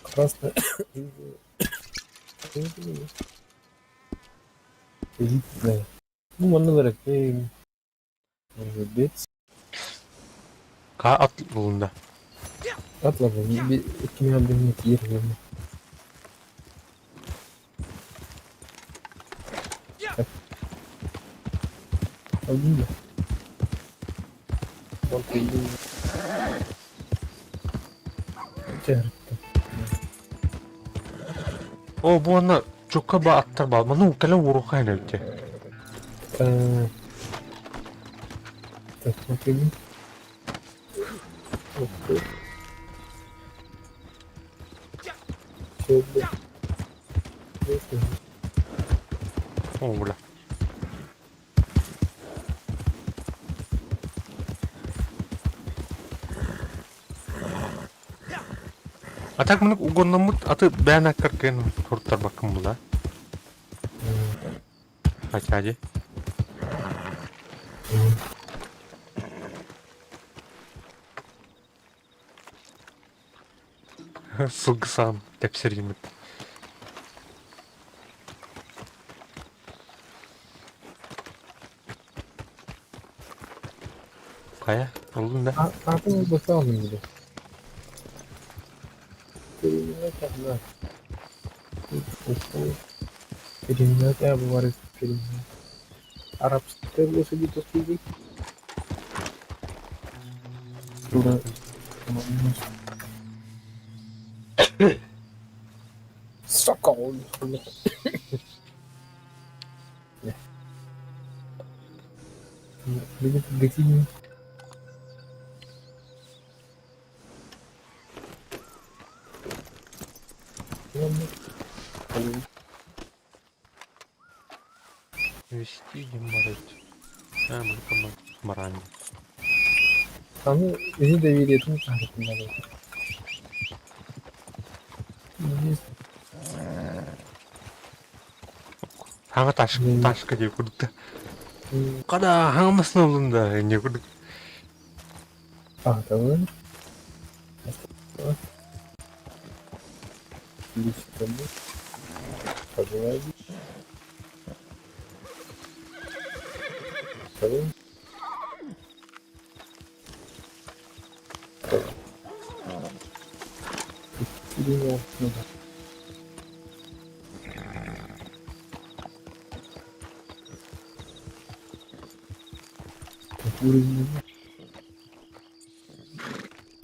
Красная. Элитная. Ну, можно варить. Может быть. Ка атлында. Atladım. Bir kimya bilmek yerim. Aldın mı? Bakayım. Çağırdım. О, bu ана чукка ба аттар ба. Мана укала уруха айналты. Так, bakayım. Okey. Şöyle. Neyse. О, бля. А так мына угоннамыт аты бән аккаркен турттар бакым була. Хачади. Сугсан тепсеримит. Kaya, oldun da. Aklımı bakalım gibi. Filmler kadar. Filmler ya bu var filmler. Arap sitleri segitu TV. Şurada. Stockholm. Begitu. Вести геморрой. Мы марани. Ama bizi de veriyorsun çağrışımları. Ханга ташка деп күдікті. Қада хаңымасын олында не күдік. Tamam. Листами. Пожалуйста. Tamam. Уровень.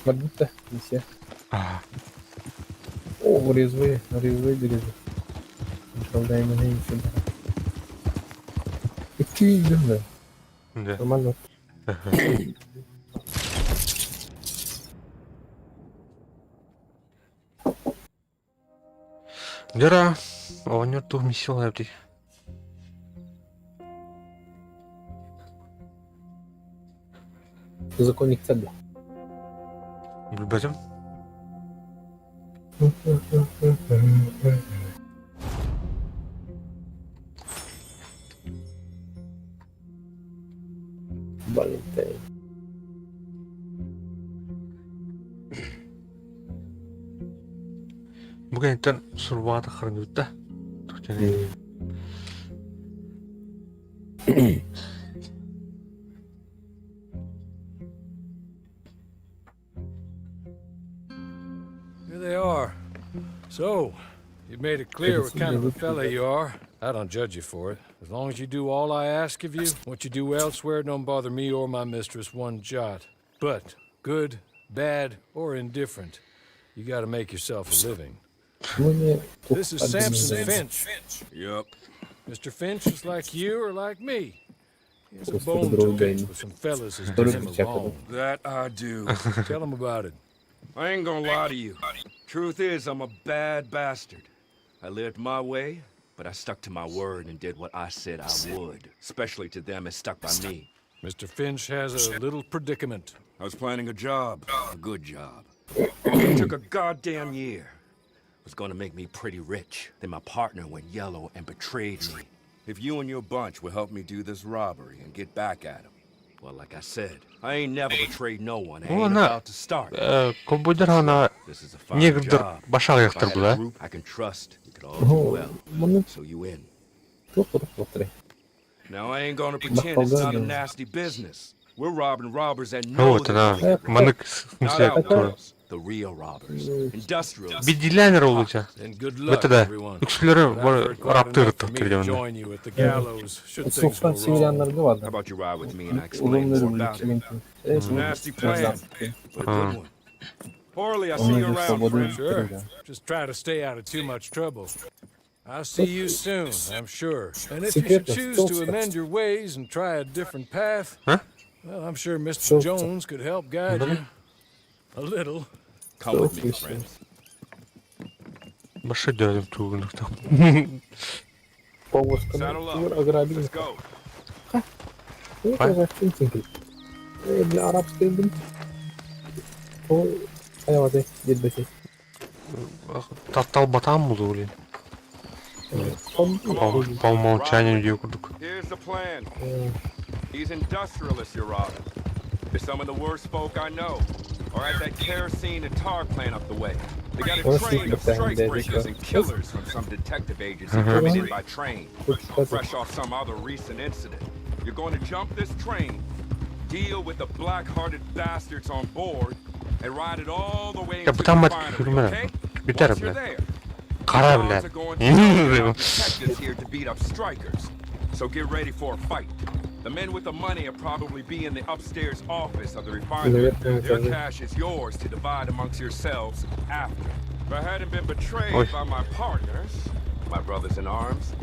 Как будто, не все. О, резвые березы. Управляемые на них сюда. И ты идешь, да? Да. Нормально. Дыра. Oynuyor tuh misyon yaptı. Законник царя. Bilmezim. Valentine. Bugün itten survata kırdı da. Türkçe'nin. Here they are. So, you've made it clear what kind of a fella you are. I don't judge you for it. As long as you do all I ask of you, what you do elsewhere don't bother me or my mistress one jot. But, good, bad, or indifferent, you gotta make yourself a living. This is Samson Finch. Yup. Mr. Finch is like you or like me. He has a bone to pick with some fellas who's done him wrong. That I do. Tell him about it. I ain't gonna lie to you. Truth is, I'm a bad bastard. I lived my way, but I stuck to my word and did what I said I would. Especially to them as stuck by me. Mr. Finch has a little predicament. I was planning a job. A good job. It took a goddamn year. It was gonna make me pretty rich. Then my partner went yellow and betrayed me. If you and your bunch will help me do this robbery and get back at him, well, like I said, I ain't never betrayed no one. I ain't about to start. Компьютер она This is a fine негр job. башар If I яктыр had a була. group I can trust. You could all do well. So you in. Now I ain't gonna pretend it's not a nasty business. We're robbing robbers that know Вот она. Манık not смысле. outlaws, the real robbers, industrialists. Bir dillender olunca. And good luck, Bıtı da. everyone. Üçlüleri But var I've heard quite raptı enough for gırtık me to kirdi onda. join you at the gallows should things go 90 wrong. sivriyanlarda vardı. How about you ride with me and I explain more Olumlu about it? kiminki. It's a nasty plan, but a good one. Orly, I see you Onun around, svobodu friend. Sure. Just try to stay out of too much trouble. I'll see you soon, I'm sure. And if you should choose to amend your ways and try a different path, Huh? well, I'm sure Mr. Jones could help guide you. A little. Come with me, friend. Başı dördüm tuğunlukta. Повозка. Ограбили. Let's go. Это же тинтинг. Для арабской блин. О, hayvada gitmesi. Tattal batan mı oluyor? Palma çayını diyor kurduk. Here's the plan. These industrialists you're robbing. They're some of the worst folk I know. Or at that kerosene and tar plant up the way. They got a train of strike breakers and killers from some detective agency coming in by train. Fresh off some other recent incident. You're going to jump this train, deal with the black-hearted bastards on board, and ride it all the way Ya into bu tam the mat refinery, yürüme. okay? Biter Once you're bile. there, Kara bonds bile. are going to be detectives here to beat up strikers. So get ready for a fight. The men with the money will probably be in the upstairs office of the refinery. Their cash is yours to divide amongst yourselves after. If I hadn't been betrayed by my partners, my brothers in arms,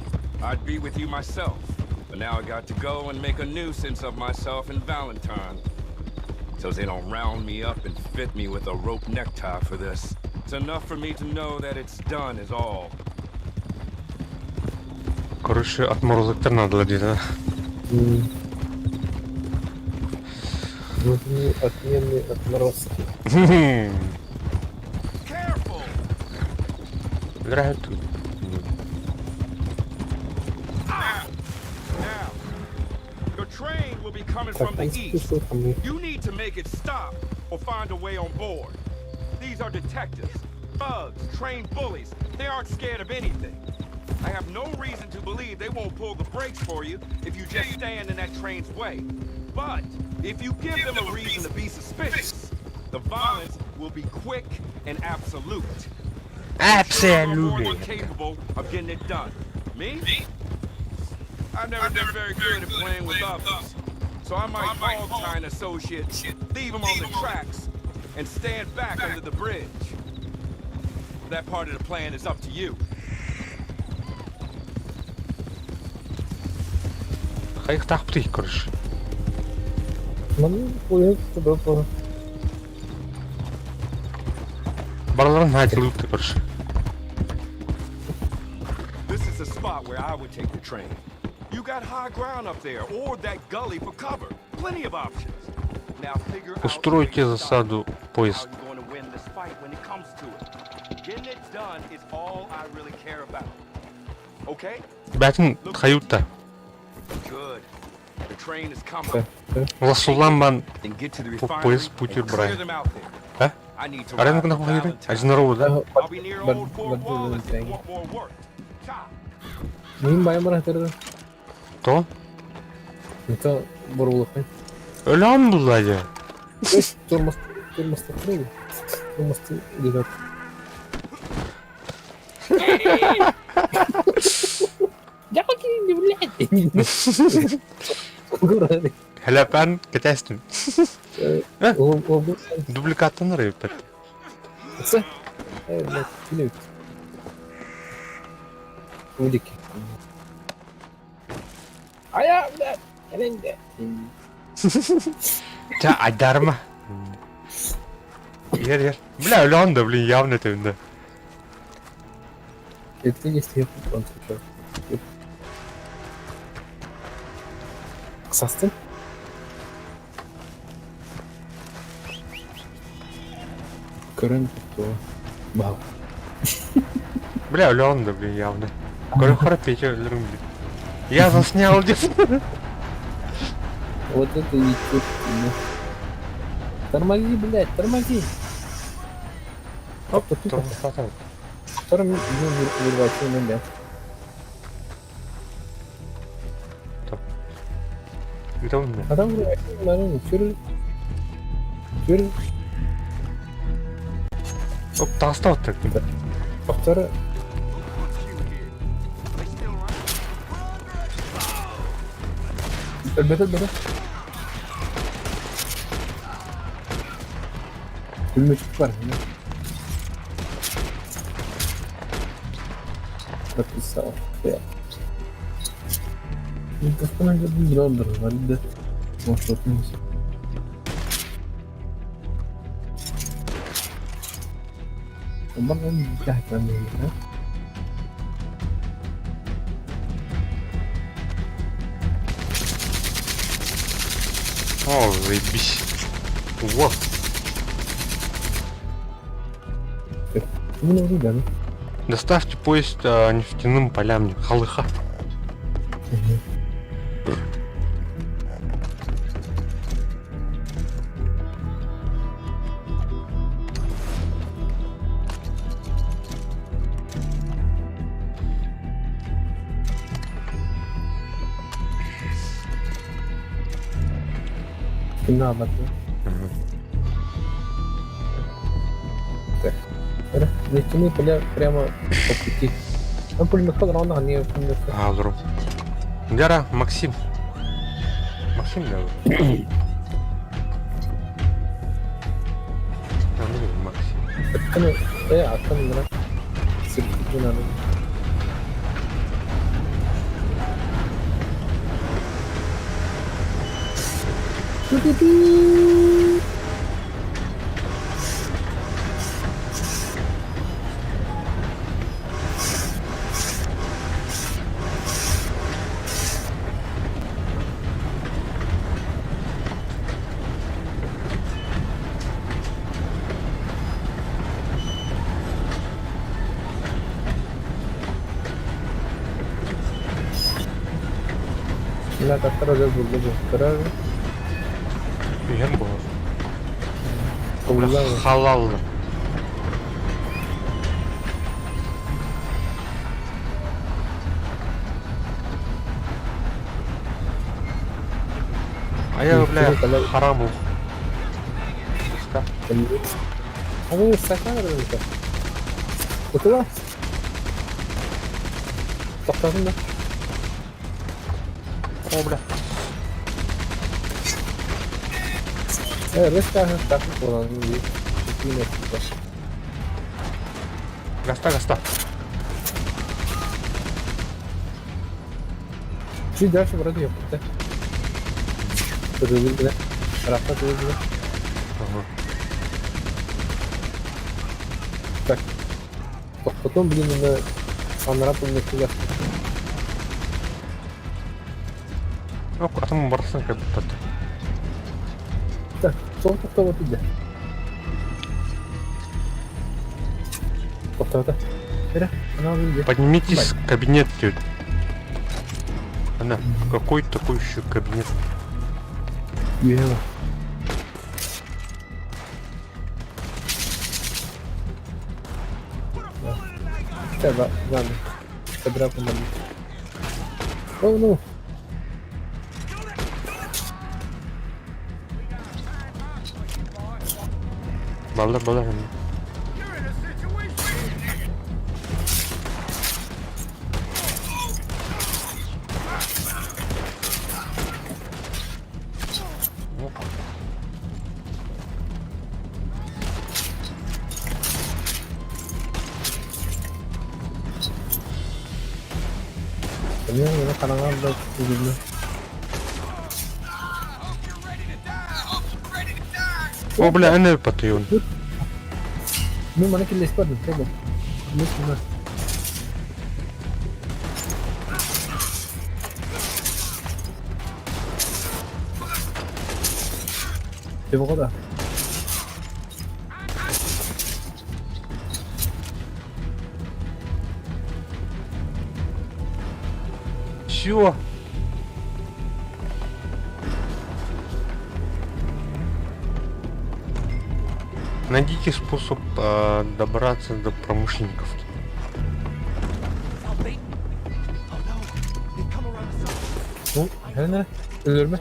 I'd be with you myself. But now I got to go and make a nuisance of myself and Valentine. So they don't round me up and fit me with a rope necktie for this. It's enough for me to know that it's done is all. Короче, отморозок надо где-то. Нужны отменные отморозки. Careful! Играют. Now, your train will be coming Так, from the east. что там? You need to make it stop or find a way on board. These are detectives, thugs, trained bullies. They aren't scared of anything. I have no reason to believe they won't pull the brakes for you if you just stand in that train's way. But if you give them a reason to be suspicious, the violence will be quick and absolute. You're more than capable of getting it done. Me? I've never been very good at playing with others. So I might call kind associates, leave them on the tracks, and stand back under the bridge. That part of the plan is up to you. Хайх таахтай их корш. Манай үеийг бодоо. Баралран хайдлуудтай корш. This is the spot where I would take the train. You got high ground up there, or that gully for cover. Plenty of options. Now figure out Устройте засаду поезд. how you're going to win this fight when it comes to it. Getting it done is all I really care about. Okay? Бәтін хаюутта. Good. The train is coming. Ласулан бан Then get to the поезд refinery путер and clear брай. them out there. А? I need to Арен ride кына to хайры? Valentine. Ажнарова да? I'll be near old Fort Wallace if you want more work. Ciao. Мин баямар хатыр. То? Это боруулыкны. Өлән булады. Тормоз тормоз. Тормоз дигәт. Яки не блядь. Гурады. Хәләпән кетәстен. О, Дубликаттан рыпет. Це? Блядь, кинуть. Удики. Ая, блядь, эленде. Та айдарма. Ер. Бля, өлән да, блин, явно тәвендә. Это есть я он сейчас. Ксастын? Көрін то. Бау. Бля, өлән да, блин, явно. Көрі қара пече өлірім, блин. Я заснял, деп. Вот это и тут. Тормози, блядь, тормози. Оп, то хватает. Вторым вырваться момент. Где он, бля? А там наверное, чур. Оп, тастал так. Повторы. Беда. Пулеметчик var mı? Написал. Господи, это дрон, валида. Может, отнес. Можно так там, да? О, заебись. Во. Ну, уже да. Доставьте поезд нефтяным полям Халыха. Финал, да. Нефтяные поля прямо по пути. Ну, пулемет равно, они пулемет. А, здоров. Дяра, Максим. Максим, да? Максим. Акан, да. Сергей, надо. ఇలా కత్తరా జరుగుతుంది Ем было. Халал. А я, бля, хараму. А вы стакан рынка? Куда? Тоқтадың ба? О, бля. Рыска так понял, не Гаста. Чуть дальше вроде я да? Подвигай, да? Рафа подвигай. Ага. Так. Потом, блин, анрапом не туда. Yok atımın barasını kaybettim. Так, кто вот идет? Кто-то. Она уже идет. Поднимитесь в кабинет, тетя. Она, какой такой еще кабинет? Ева. Так, ладно. Подрапу нам. О, ну. Балдар. Ini kadang-kadang udah begini. О, бля, она патрион. Ну, mana kita spot tu, coba. Ini semua. Coba kau. Чё? Найдите способ добраться до промышленников. Ну, реально, ölürme.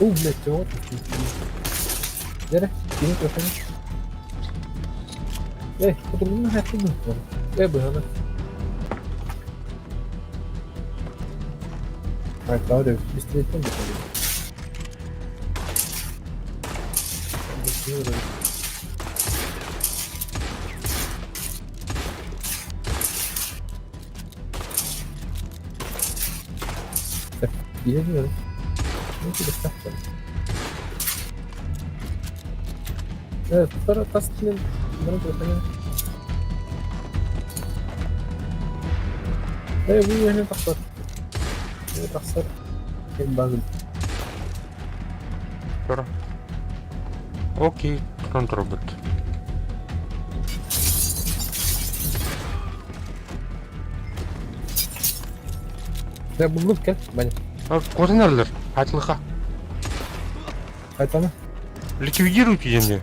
Блядь, вот. Где? Ini rasanya. Kebetulan hati nih. Bener. Tahu deh, istri itu gitu. Iya juga. Ini sudah start. Taruh tas ini, mana tulisannya? Ini password. Ini password yang bagus. Окей, фронт-робот. Saya belum kan banyak. Koordinatlar, айтылыха. Айтама? Ликвидируйте ее.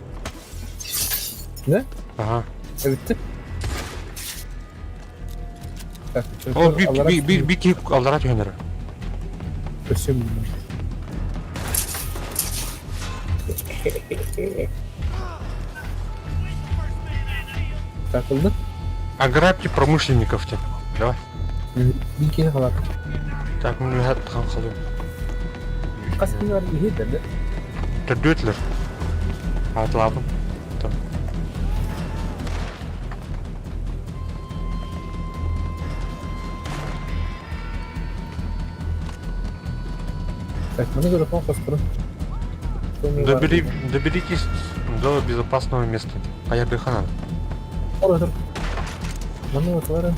Да? Ага. Evet. О, бики алдарат йөнөрө. Көсөм. Takıldı. Ограбьте промышленников. Давай. Бики халат. Так, мы не халым. Каскынар iyi dedi. Tördütler. Atladım. Tamam. Так, мы за рукав посмотрим. Доберитесь до безопасного места. А я бехана. Orada. Mana otlara?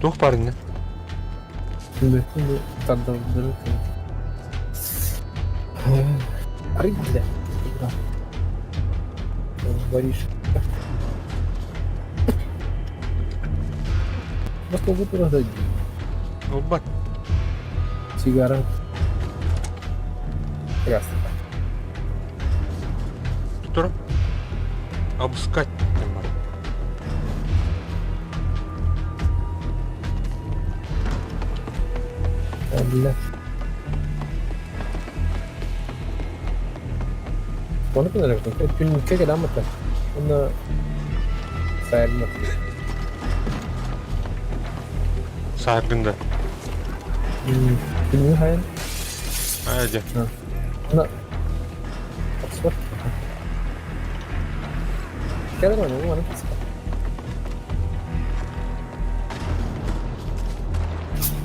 Дух парень, Şimdi tadlandırır. Арыгля. Говоришь. Просто вот раздать. Оба. Сигара. Ясно. тур. Обыскать. Бля. Onu kadar yaptım. Günlükte gelen mi? Onu sayarım. Sahibinde. Günlüğü hayal. Hadi. Ona... Oxford. Gel bana, bu bana kısma.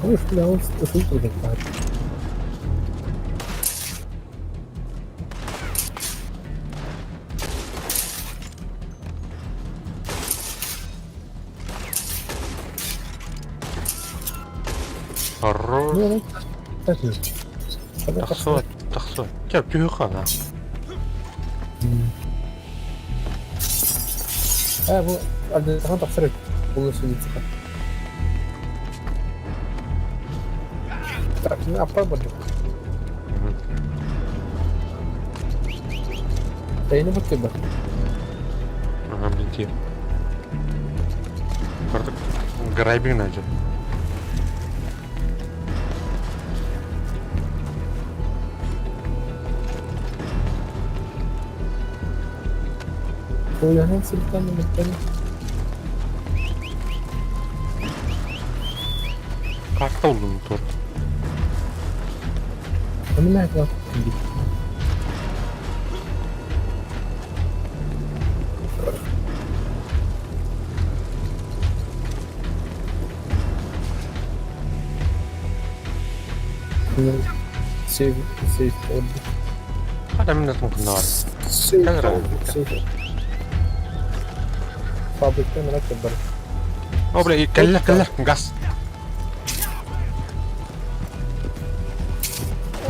Ama şu silahı ısıl duracak bari. Хорош. Ne lan? Takmıyor. Тахсо. Тебя пьюха, да. Ha bu RDR2 taksırık. Bunun üstünü çıkar. Tak şimdi apar bakıyor. Yayını bakıyor bak. Ага, блин. Artık грабинг надо. Uyanın sırttan mümkün. Как-то oldu tur. Onu merak ettim. Save oldu. Hadi minnet mümkün var. Save oldu. Fabrikte merak ettim. Oh, boleh kalah gas.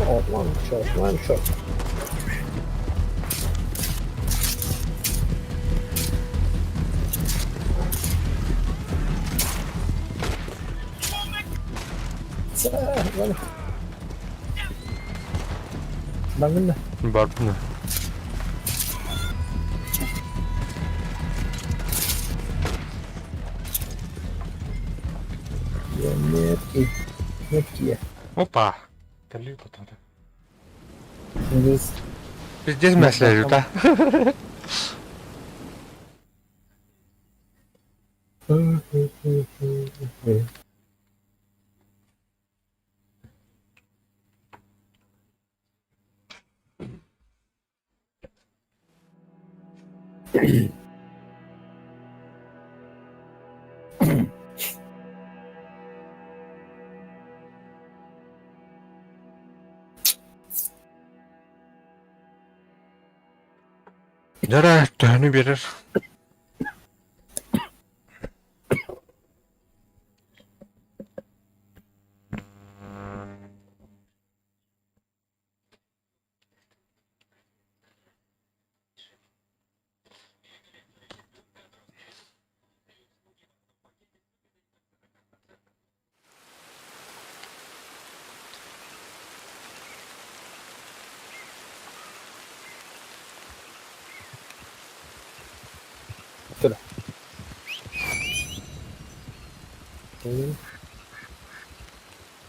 Oh, one shot. Bangun dah. Baru. Net ya. Опа. Кали потом. Здесь. Здесь место, да? Nereye dönü verir?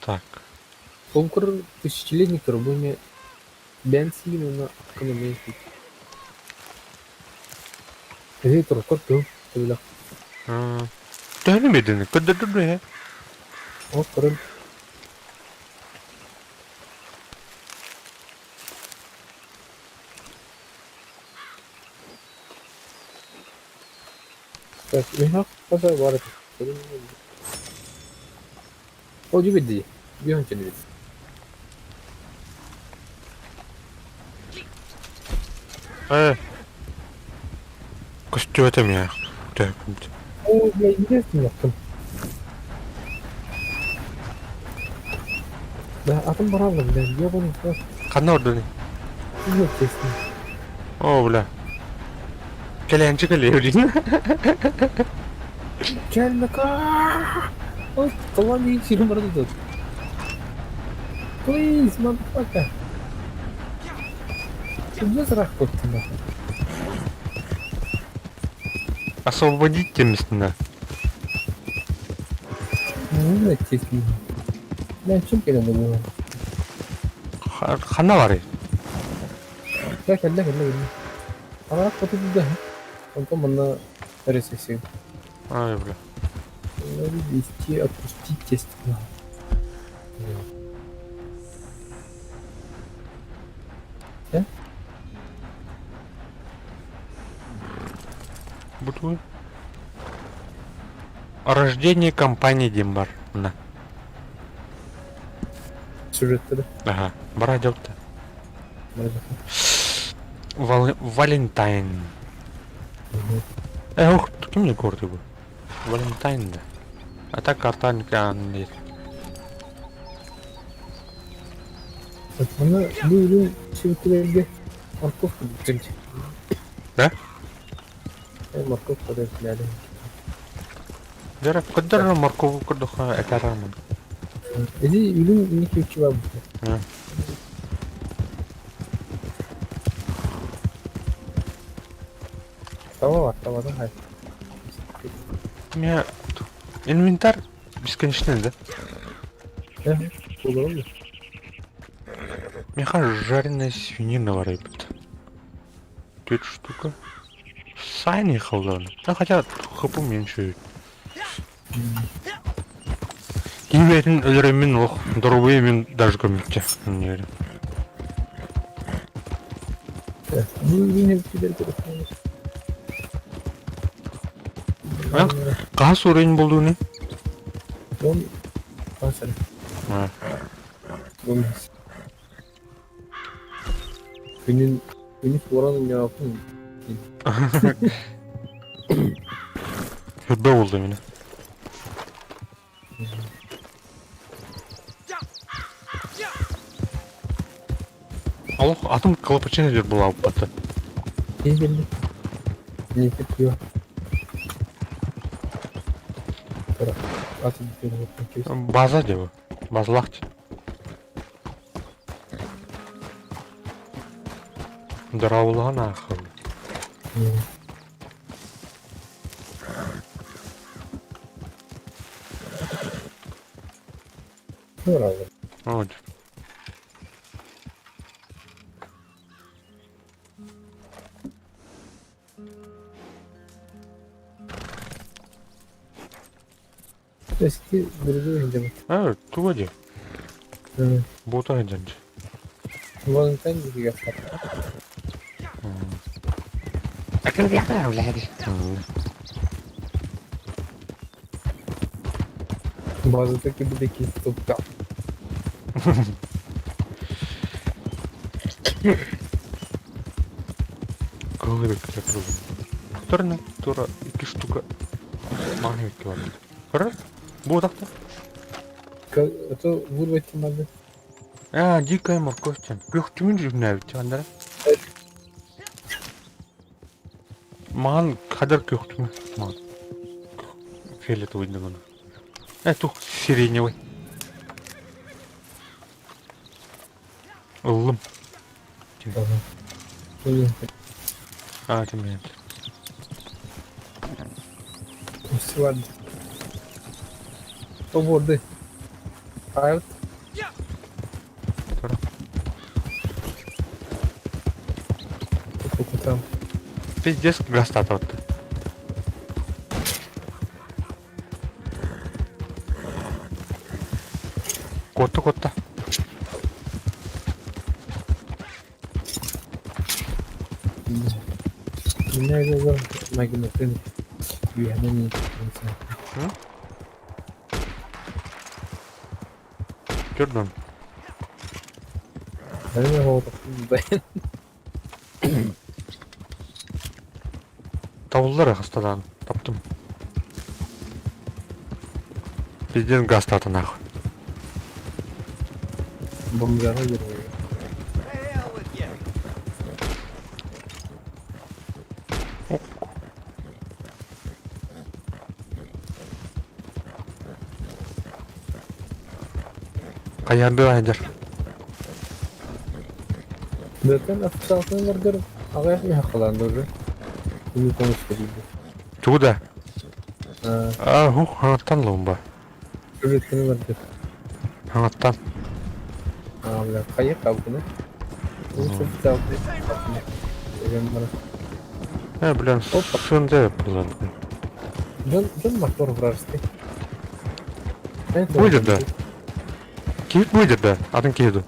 Так. Конкурс тысячелетний рабыми бензина на экономике. Электро, как ты? Dönü müydün? Kıdırdı mı ya? O kırın. Так, мехак, пожалуй, варит. O gibi değil. Bir önce değil. Kostüm ya. Так. O ne gidiyorsun yaptım. Ben adım beraber ben ya bunu bak. Kanı orada ne? Yok kesin. Oh bla. Kelenci geliyor değil. Gelme ka. O tamam iyi film arada dur. Please motherfucker. Sen ne zarar kottun lan? Освободить темесіне. Ne kesin. Ben çok eğlendim bunu. Қана бар еді. Gel. Ama foto güzel. Ondan bana RSS'im. Ай, бля. Böyle bir akustik kestim. Бутуй. Рождение компании Димбар. На. Sürekli. Ага. Бара делта. Böyle. Валентайн. Ух, кім не көрді бұл? Валентайн да. А так картанка нет. Bana bu ürün çiftlerinde markov gibi. Да? Markov kadar yani. Дера кыдыр моркову кырдыха экарамын. Ezi ürün ne kökü var bu? Ha. Tava var, tavada hayır. У меня инвентарь бесконечный, да? Olur mu? Мне кажется, жареная свинина варит. 4 штука. Сайни халданы. Да хотя хпу меньше. Кимверин өлөрөмүн ох, дорубай мен даже көмөкчө. Bu ürün hepsileri kadar. Ben kaç orayın bulduğunu? On kanser. Ha. Olmaz. Benim oranın ya yapın. Hırda oldu yine. Allah atım kılıpçı nedir bu avukatı? İyi geldi. Ne yapıyor? Atın bir bakayım. Baza diyor. Bazlak. Дравулган ахыл. Herhalde. Вот. Eski grubu önce bak. Evet, tuvaca. Evet. Bota edince. Valentine gibi yapar. Akıl yapar evladı. Bazıdaki bir de ki stopta. Головик yapıyor. Turna, tura 2 штука. Магнитки var. Kırır. Bu odakta. Это vur ve ihtimalle. Дикая морковь. Көктүмүн жүрүнөбүт андара. Маған кадыр көктүмү. Маған. Фиолетовый демона. Тух сиреневый. Ылым. Темеет. Hepsi vardı. O vurdu. Hayat. Tamam. Пиздец гастат вот. Котта. Nerede var? Magnetin. Güvenli. Gördün. Ben oldu. Ben. Тавылдыр хастадан. Таптым. Пиздец гастаты нахуй. Бомжара giriyor. Kayardı aydır. Zaten hafif altına vardır. Ağaya mı hakalandı orada? Bunu konuştu gibi. Туда. Хаңаттан ломба. Сюжеткіні бар деп. Хаңаттан. Бля, қайық абыны. Сюжетті абыны. Деген бар. Блин, сонда блин. Жон мотор вражеский. Выйдет, да. Киев выйдет, да. Атын киевду.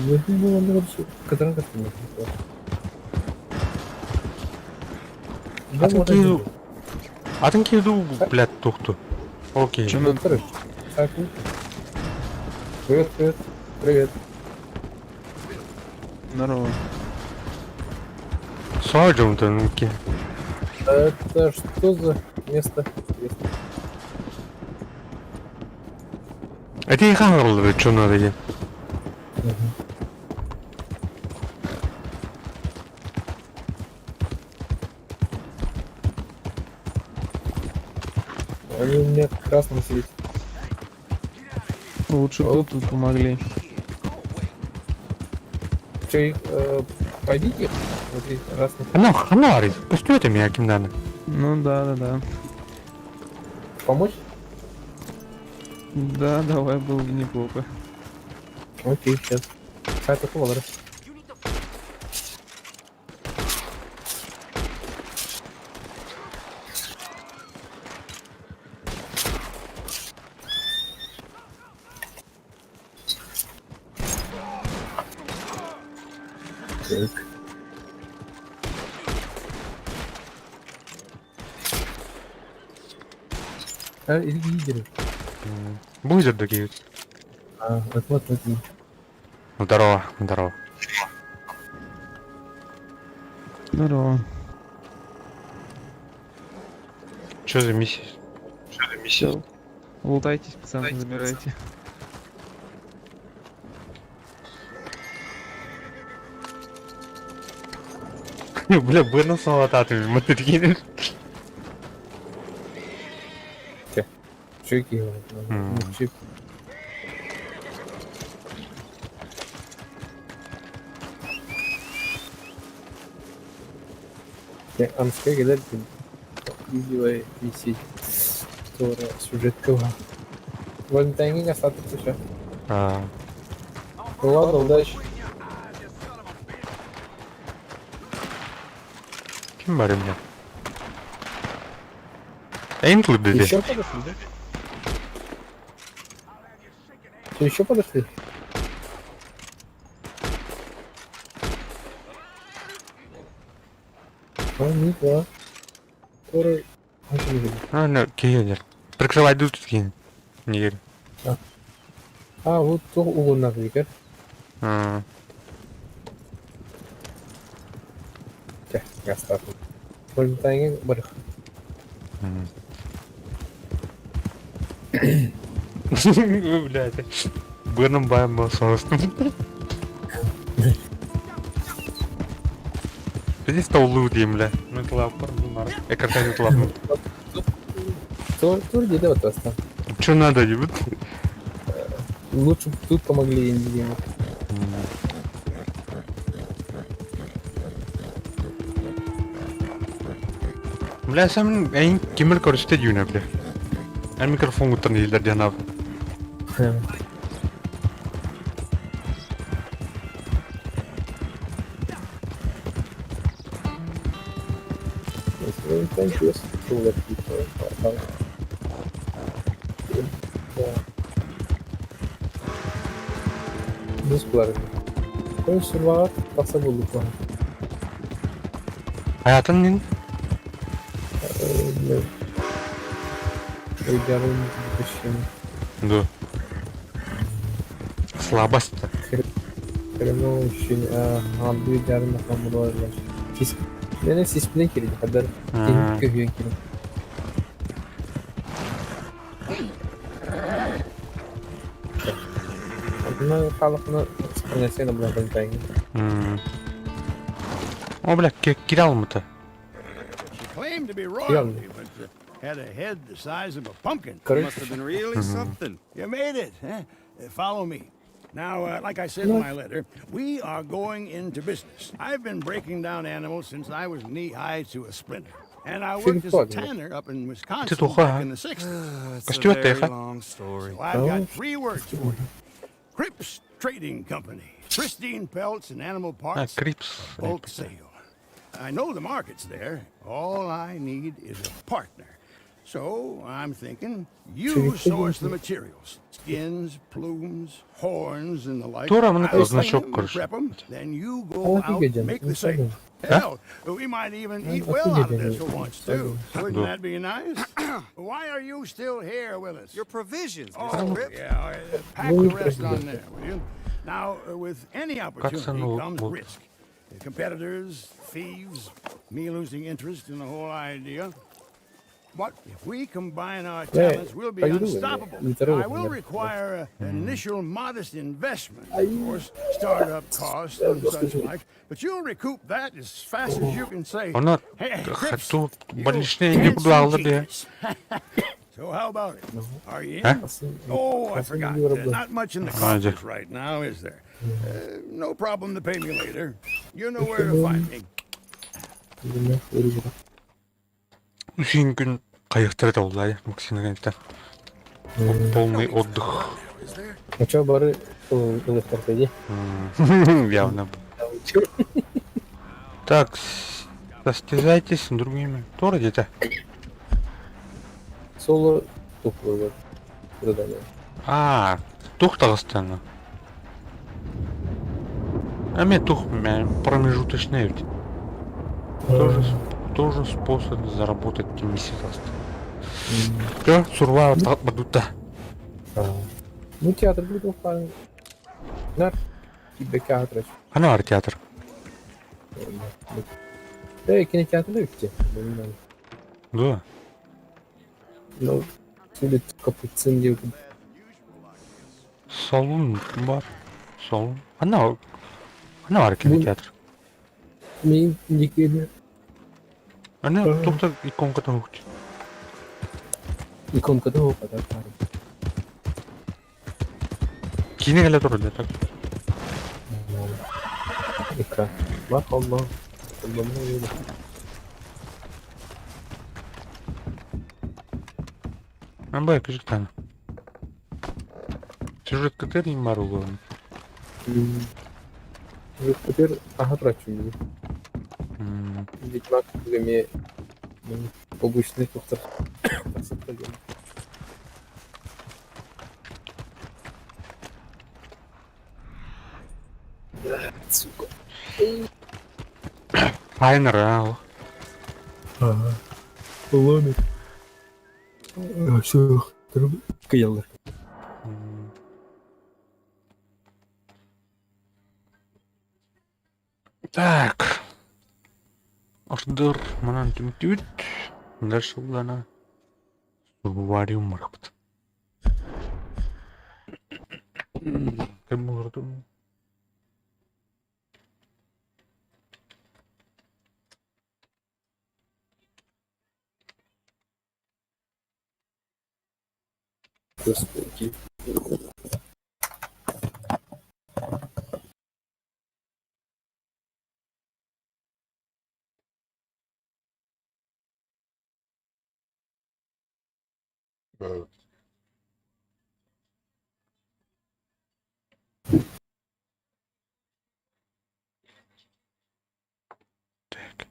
Выйдет, ну, он все. Которым как-то не Атын киевду. Атын киевду, блядь, тухту. Окей. Привет. Привет. Привет. Здорово. Саджем-то, ну-ки. Это что за место? Это и хангл, что надо делать? Они у меня красным сидят. Лучше тут помогли. Че, пойдите? Вот здесь красный. Ханари, постойте меня, кем надо. Ну да. Помочь? Да, давай, было бы неплохо. Окей, сейчас. Какая-то колора. Так. Лидеры. Будет такие. Вот. Здорово. Здорово. Что за миссия? Все. Лутайтесь, пацаны, забирайте. Бля, было салататами, смотри. Чеки. Чип. Амская гидать видео висеть. Тоже сюжетка. Валентайнинг остаток еще. Ну ладно, удачи. Кем бар меня? Энтл dedi. Еще подошли, да? Что, еще подошли? Не два. Который... Ну, киенер. Прикрывай тут киен. Не верю. Вот то угол надо, Викар. Я ставлю. Валентайнинг барых. Блядь. Бырным байым был соғыстым. Здесь таулу дейм, бля. Ну это лап бар, бар. Экартайны лапну. Тур деда вот остался. Чё надо, ебут? Лучше бы тут помогли, я не знаю. Бля, сам эйн кимер көрсөтө жүнө, бля. Эн микрофон утан елдер жанап. Biz kullanırız. Koy survar, pasa bulduk var. Hayatın ne? Yarın bir şey. Да. Слабость. Прямо очень алды ярın hamur var. Sis. Beni sismine girdi kadar. Köhüye girdi. Buna халықны спринесene bırakın tayını. О, бля, кидал мы-то. She claimed to be royalty, but had a head the size of a pumpkin. Must have been really something. You made it, huh? Follow me. Now, like I said in my letter, we are going into business. I've been breaking down animals since I was knee-high to a splinter. And I worked as a tanner up in Wisconsin toch, back in the 60s. It's a very long story. So I've got 3 words for you. Cripps Trading Company. Pristine pelts and animal parts. Crips. Bulk sale. I know the market's there. All I need is a partner. So I'm thinking you source the materials. Skins, plumes, horns, and the like. I'll значок, короче. prep them, then you go out and make the sale. Hell, we might even eat well out of this for once, too. Wouldn't that be nice? Why are you still here with us? Your provisions, Oh, Mr. Cripps. yeah. Pack the rest on there, will you? Now, with any opportunity comes risk. Competitors, thieves, me losing interest in the whole idea. But if we combine our talents, we'll be unstoppable. I will require an initial modest investment, of course, startup costs and such like. But you'll recoup that as fast as you can say, Она хочу больше не буду делать. So how about it? Are you in? Oh, I forgot. Not much in the coffers right now, is there? No problem to pay me later. You know where to find me. Ушин күн қайықтар да олай, максималистен. Полный отдых. А чё, бары электрокоди? Явно. Так, состязайтесь с другими. Кто ради-то? Соло тухлый задание. Тух Дагыстана. А мне тух промежуточный ведь. Тоже способ заработать месяц. Что? Сурвал бадута. Ну, театр будет упасть. Нар тебе театр. Она арт-театр. Да, кинотеатр легче. Да. Ну, будет капуцин девка. Салон бар. Салон. Она арт-кинотеатр. Мен никогда. Она только иконка-то ухти. Иконка-то ухти, да, парень. Кинегеле тоже для так. Экран. Махомма. Амбай, кажется. Сюжет который мару. Теперь агапрачу. Ведьмак мне побочный доктор. Сука. Файнер, Ага. Ломит. Все. Каялар. Так. RDR манан тümtüt. Дальше улана. Survarium маркет. Кем буларды? Господи. Так.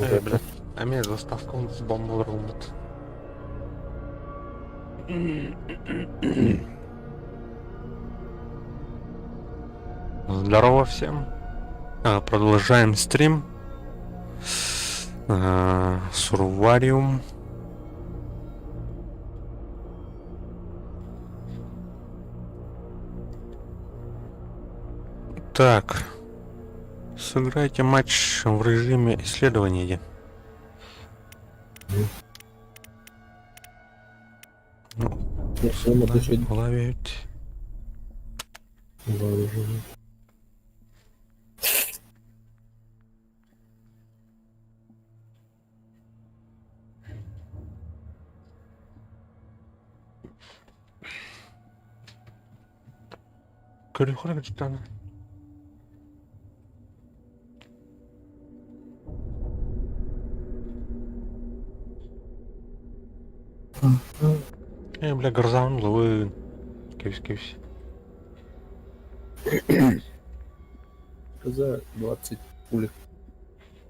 Блядь. А мен заставкам с бомбалар болмады. Здорово всем. Продолжаем стрим. Survarium. Так. Сыграйте матч в режиме исследования. Ну, ловить. Көрі жітаны. Бля, горзан, ловы. Кевс. За 20 пулек.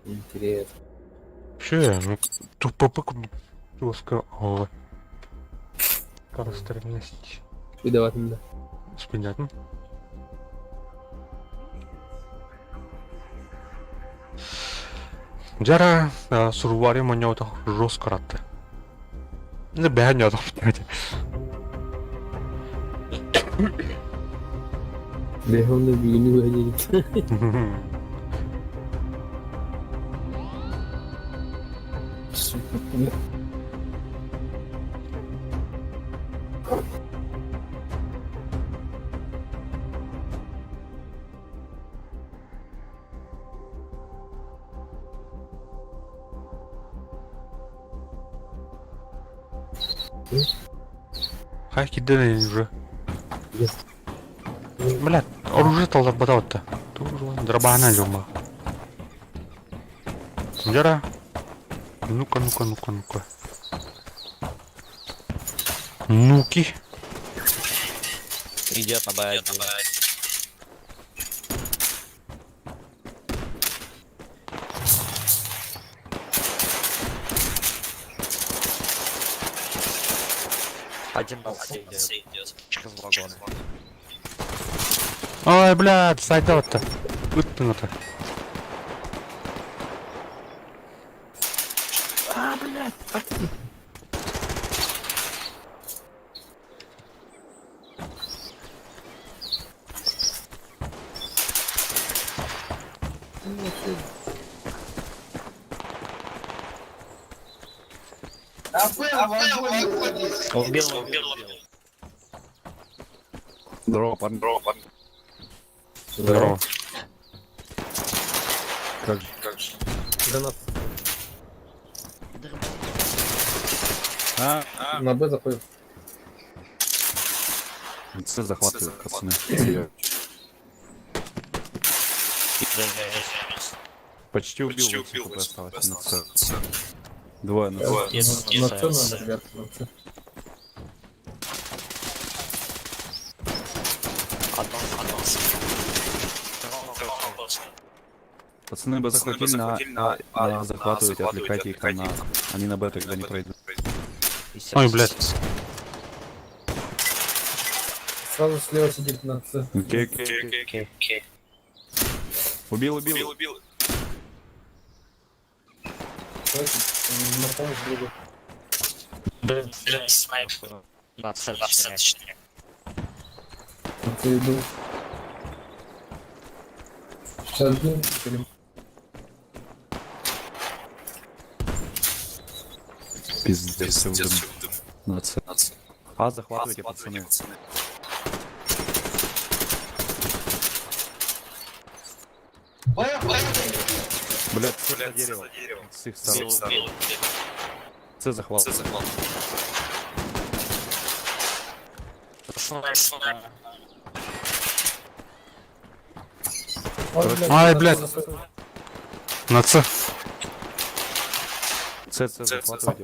Интересно. Че, ну тупо жестко. Ой. Карастерность. Видаватым, да. Понятно. Жара Survarium ойнауды жестко ратты. Не бәріне адам бітмеді. Бәріне бүйіні бәріне. Сука. Хай кидали уже. Блядь, оружие толдап батауытта. Дробана жумба. Жара. Ну-ка. Ну-ки. Идет на Б1. Один на С идет. Через вагоны. Ой, блядь, сойдет-то. Выткнуто. Блядь, Убил. Здорово, парень. Здорово. Как же? Гранат. На Б заходит. С захватывают, пацаны. Почти убил, сколько осталось на С. Двое на С. На С надо, ребят, на С. Пацаны бы захватили на захватывать, отвлекайте их на... Они на Б тогда не пройдут. Ой, блядь. Сразу слева сидит на С. Окей. Убил. На помощь другу. Блин, снайпер. 20. Ты иду. Сейчас один. Пиздец, все удобно. На С. А, захватывайте, пацаны. Блядь, С за дерево. С их сторон. С захват. Ай, блядь. На С. С захватывайте, пацаны.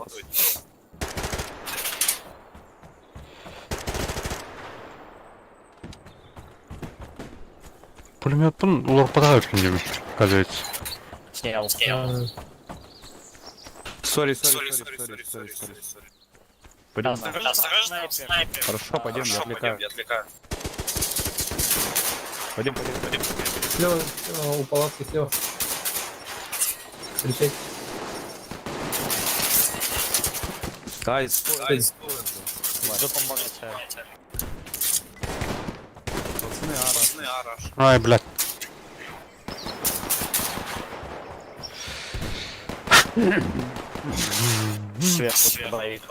Пулемет лор подавит к ним, кажется. Снял. Сори. Пойдем. Хорошо, пойдем, я отвлекаю. Пойдем. Слева, у палатки слева. Встречать. Кайс. Кто помогает? Пацаны, араш. Ай, блядь. Сверху боевик.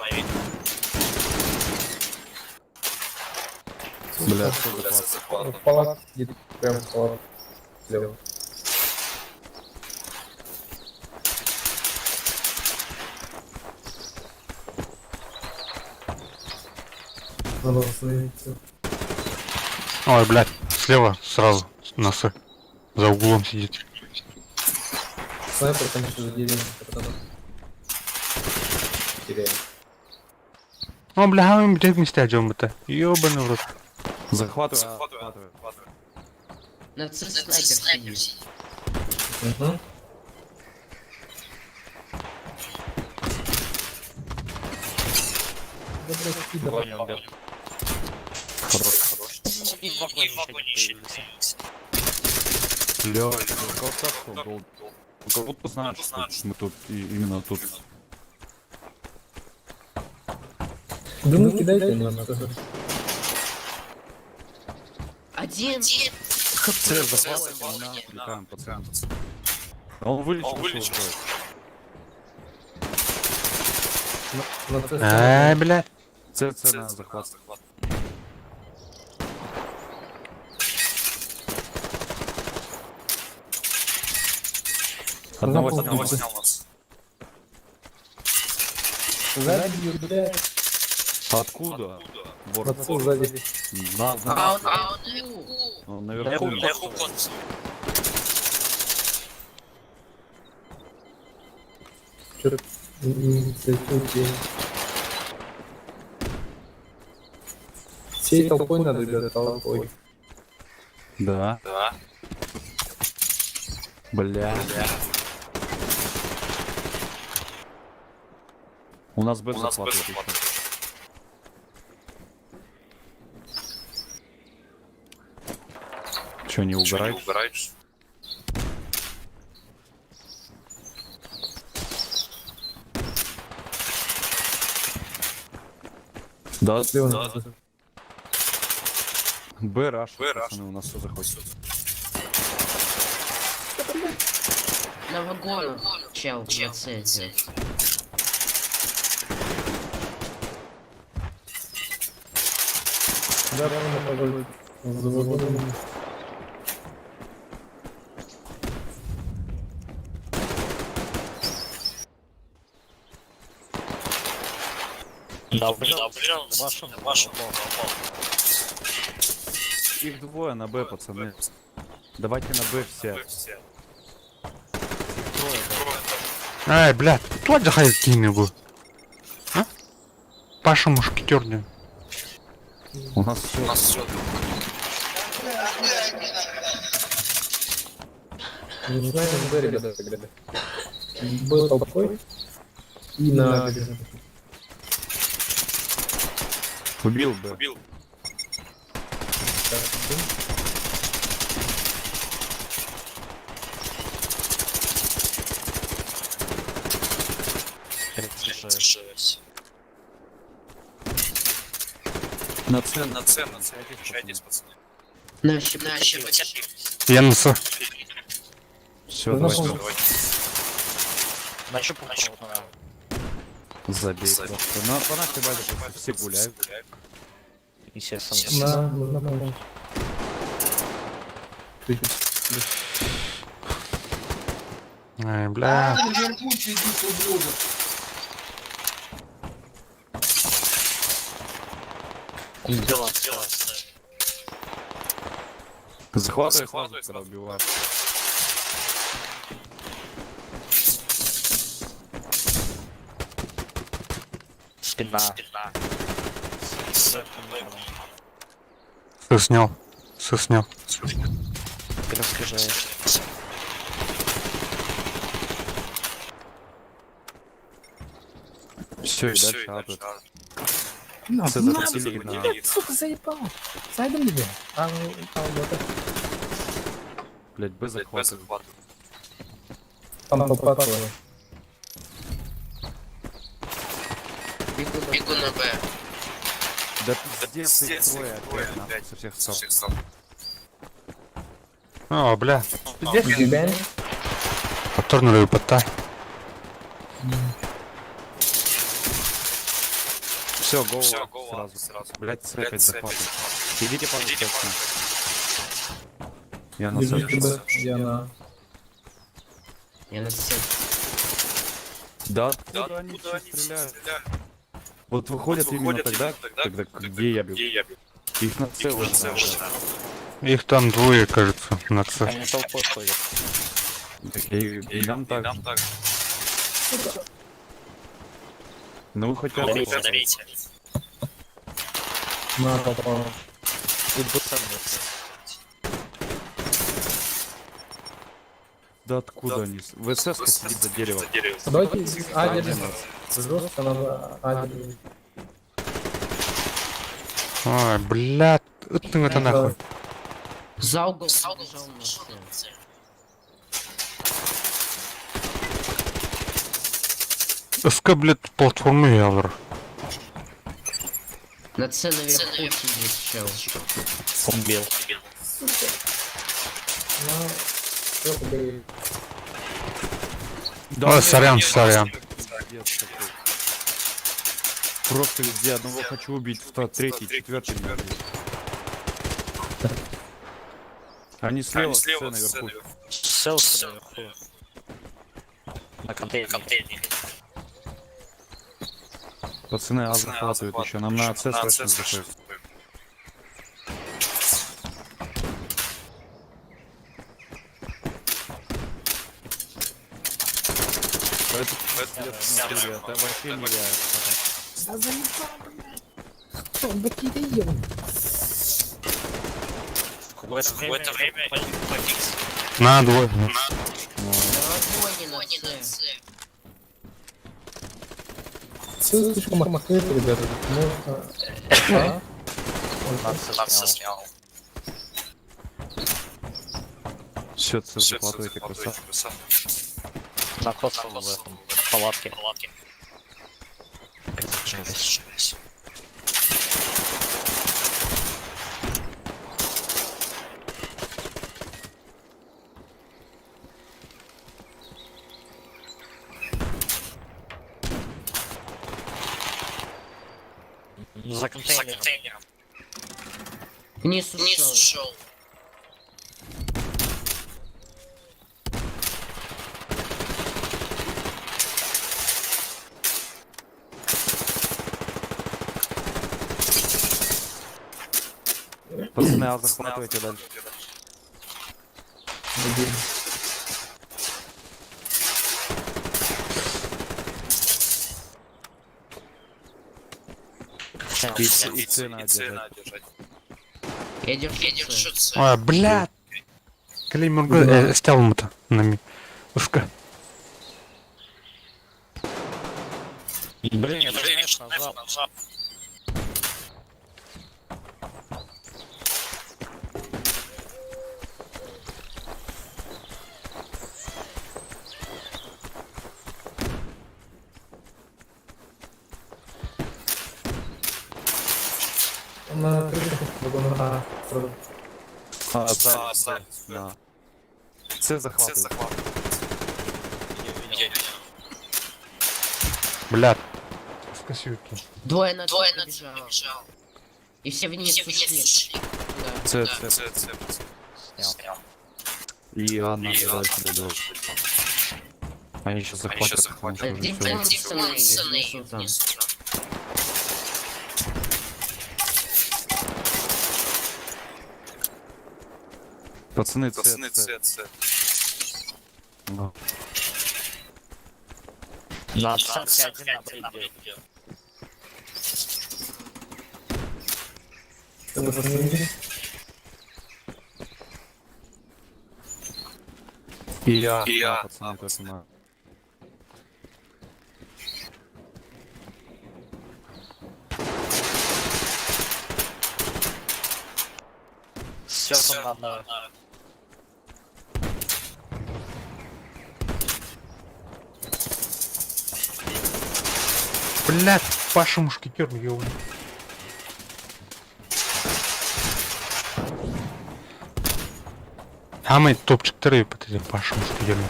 Бля, что за класс? В палатке, где-то прям в палатке. Слева. Надо остановиться. Ой, блядь. Слева сразу. Носы. За углом сидит. Снайпер, конечно, за деревьями. Теряем. О, бля, мы где вместе идем это? Ёбаный в рот. Захватываю. На снайпер сидит. Угу. Понял, да. Хорош. И в вагоне еще не появился. Бля, кого-то знает, что мы тут, именно тут. Да ну кидайте на нас. Один. Цель захватываем, на, отвлекаем пацан. А он вылечил. Ай, блядь. Цель на захват. Одного снял нас. Сзади, блядь. Откуда? Отцу сзади. На. А он наверху. Он наверху. Черт. Всей толпой надо, ребята, толпой. Да. Бля. У нас Б захватывает еще. Чё, не угораешь? Да, слева. Б раш, пацаны, у нас все захватит. На вагону. Чел, на цельце. Да, пожалуйста. За вагоном. Да, блин, машину. Их двое на Б, пацаны. Давайте на Б все. Ай, блядь. Кто отдыхает где-нибудь? А? Паша мушкетер, блин. У нас все. Не знаю, Б, ребята, ребята. Б толпой. И на... Убил Б. На цен, общайтесь, пацаны. На щепоть. Янса. Все, давайте. На щепу. Забей просто. По нашей базе все гуляют. Естественно. Да, нужно помочь. Ай, бля. Дела. Захватывай сразу, когда убиваешь. Спина. Все снял. Перескажаешь. Все, и дальше адут. На, Це на, захотіли на... блядь, сука, заебал. Сайдом тебе. А, вот это. Блядь, без захвата. Там попадало. Бегу на Б. Да пиздец, их трое опять, нахуй, со всех сторон. О, бля. Здесь тебя. Повторно репота. Все, голову сразу. Блядь, С опять захватывает. Идите по мне. Я на С. Я на С. Да, откуда они все стреляют? Вот выходят именно тогда, где я бегу. Их на С уже. Их там двое, кажется, на С. Они толпой ходят. И нам так же. Ну вы хотя бы... Смотрите. На, попал. Тут пацаны. Да откуда они? ВСС сидит за деревом. Давайте А держим. Жестко надо А держим. Ой, блядь. Это нахуй. За угол побежал на С. СК, блядь, платформы явр. На С наверху сидит чел. Убил. Ой, сорян. Просто везде одного хочу убить, третий, четвертый. Они слева, С наверху. Селся наверху. На контейнере. Пацаны, А захватывают еще. Нам на С срочно заходит. Это вообще нереально. Да заебал, блядь. Кто он батареем? В это время пофикс. На двое. На огонь на С. Все слишком открыто, ребята. Можно... Нас снял. Все, С захватываете, красавцы. Находка в этом палатке. За контейнером. Вниз ушел. Пацаны, А захватывайте дальше. И С надо держать. Я держу С. Ой, блядь. Клеймер стелм-то на ми. Ушка. Блин, я знаешь, нажал. На крыше, вагон А. Да. С захватывает. Блядь. Скосюки. Двое на побежал. И все вниз ушли. Да. С. И А надо дальше дойдет. Они сейчас захватят, потому что уже Один внизу. Пацаны, С. Ну. На 51 на пределе. И я, пацаны, только на. Сейчас он надо. Блядь, Паша мушкетер, ёбаный. Самый топчик-3 под этим Паша мушкетером.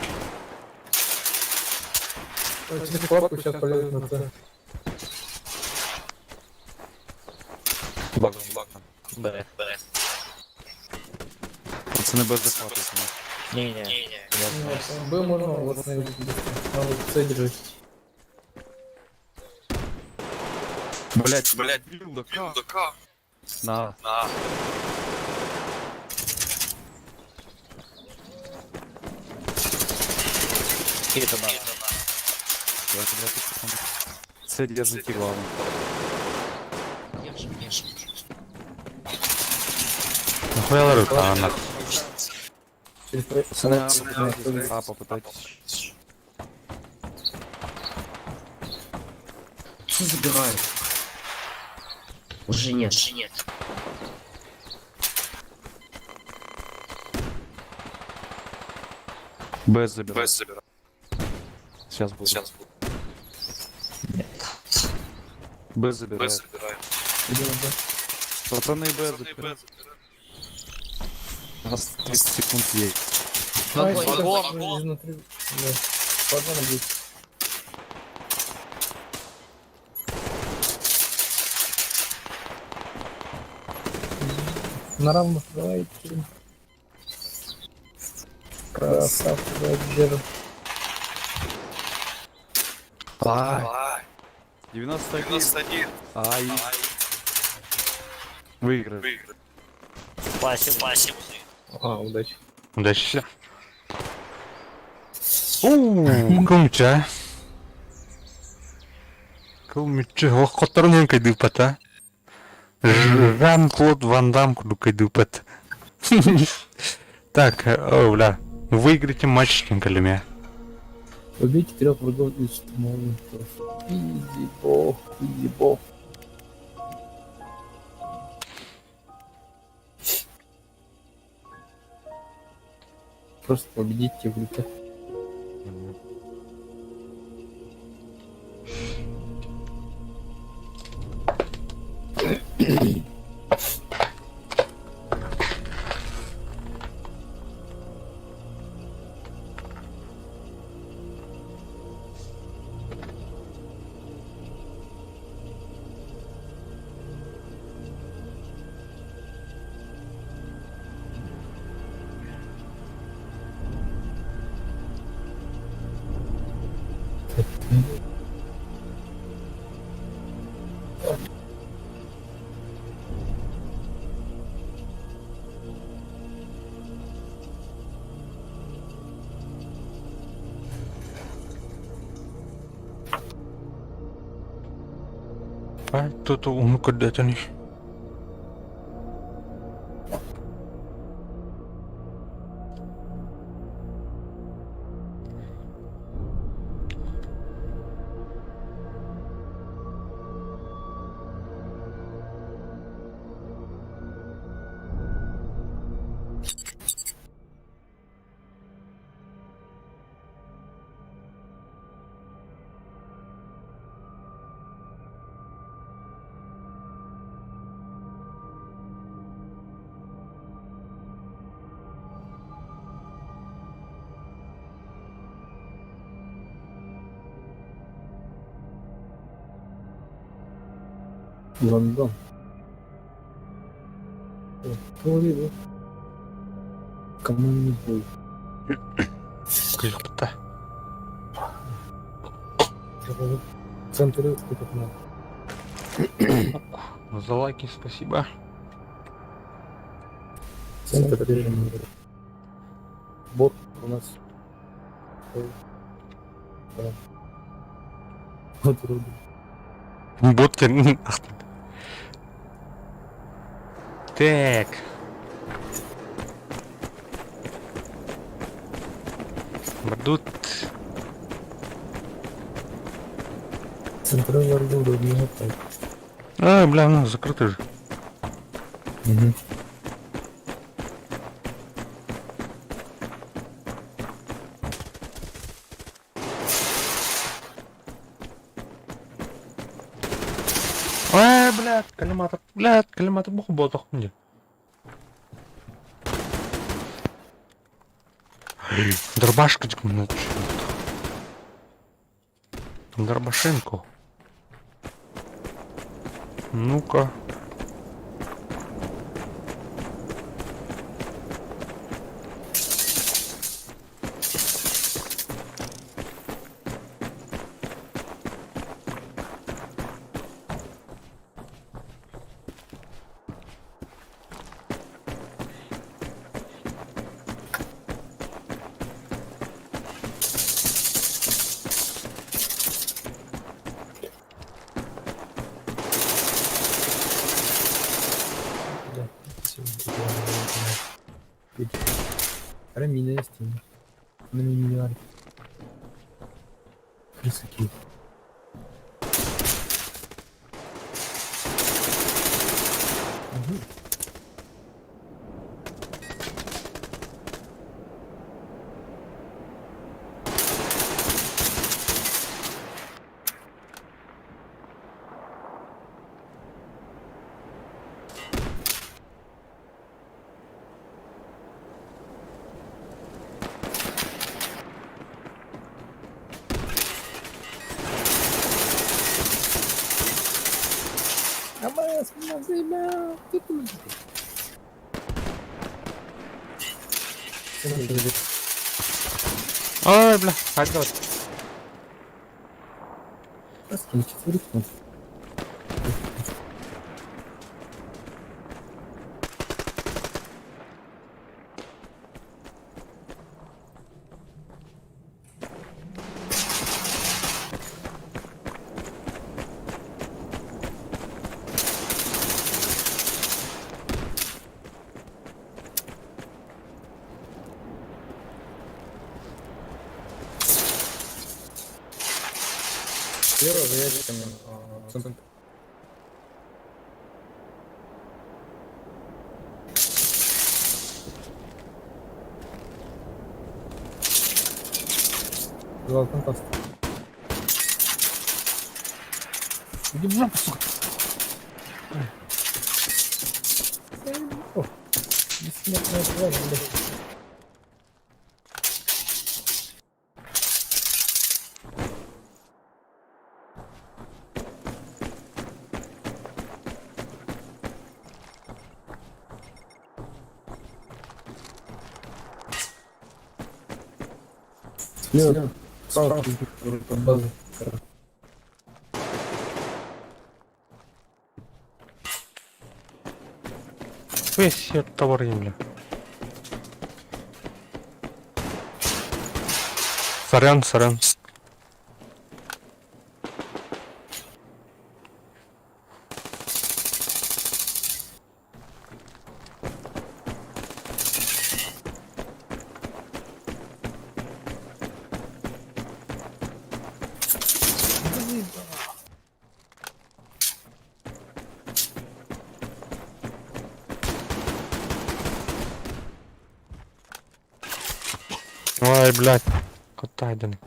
Флотку сейчас полезет на С. Б. Пацаны без захвата. Не-не. Б можно восстановить. Надо С держать. Блять, да как? На. Это надо. Цель держите главное. Держим. Нахуя ларю, она. Пацаны, попытайтесь. Что забирают? Уже нет. Б забирай. Сейчас буду. Б забирай. Пацаны, Б забирай. У нас 30 секунд есть. Вагон. Изнутри. Да. Вагон будет. На равных давайте. Красавчик, давайте держим. 91. Ай. Выиграли. Спасибо. Удачи. Удачи. Кумча. Хохоторнен кайду пата. Жан-Клод Ван Дам кайду пата. Так, бля. Выиграйте матч с Тинкалями. Убейте 4 врагов из моментов. Изи бог. Просто победите в люте. Тут он куда-то не. Лондон. Кто командный бой. Клёпта. Центр как надо. За лайки спасибо. Центр режима. Бот у нас. Вот вроде. Ботки. Так. Бадут. Центровой ордер не готов. А, бля, ну закрыто же. Блядь, коллиматор буху ботох мне. Дробашка, ну чё. Дробашенко. Ну-ка. Рамина есть. На мини Крысаки. Ай, бля, хотел. Первый за ящиками. Центр. Два контаста. Иди в жопу, сука. О, бессмертная тварь, блядь. Слева. Справа. Под базой. Весь это время. Сорян, сорян. Ай, блядь, Котайден.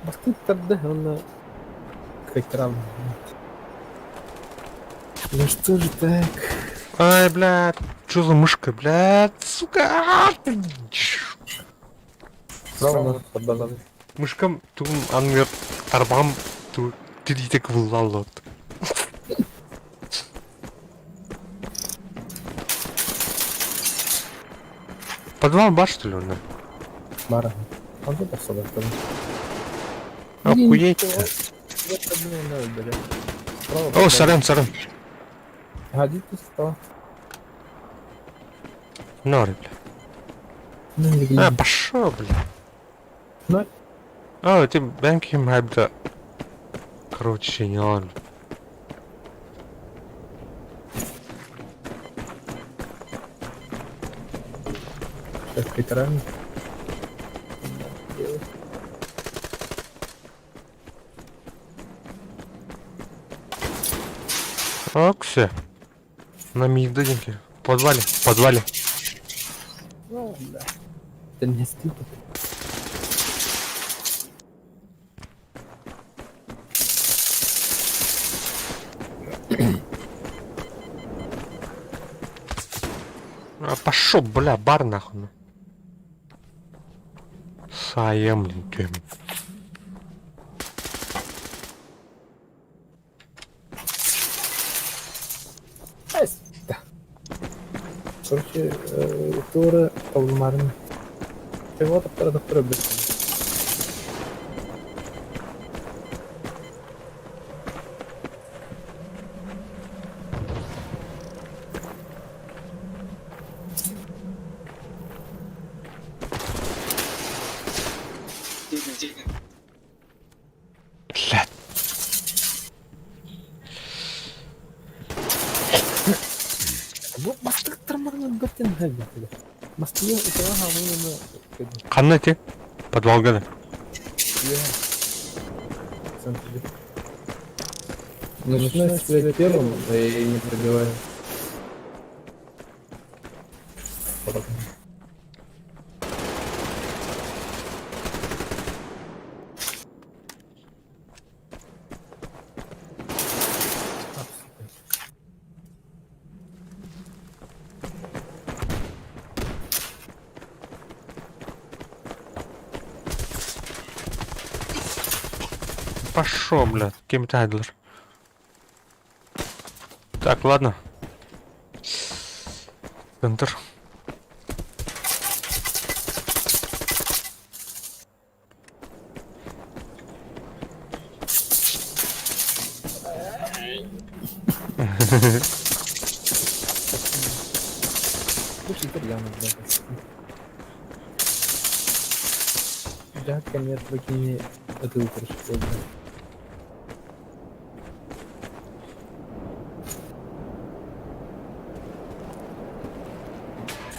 Бастырды, он крекерам. Ну что же так? Ай, блядь, что за мышка, блядь, сука! Справа под базой. Мышкам тун ангер арбам ту тиритек вылалот. Подвал бар, что ли, он? Бара. Он тут особо тоже. Охуеть. О, сорян, сорян. Годи ты справа. Нори, бля. А, пошел, бля. Ну, ben kim hep короче, не ладно. сейчас прикарами. Оксе. На мидденьке. В подвале. Ну, да. Это не стыд. Пошел, бля, бар нахуй. Саем, блин, тем. Да. Короче, Тора Павломарин. Чего доктора без. Блядь. Вот мастер тормозной готин хәлдә. Мастер итәгә һамыны. Қандай те? Подвалга да. Начинай стрелять первым и не пробивай. Пошел, блядь, кем Тайдлер. Так, ладно. Центр. Слушай, итальянов, да. Да, нет, выкини эту упряжку.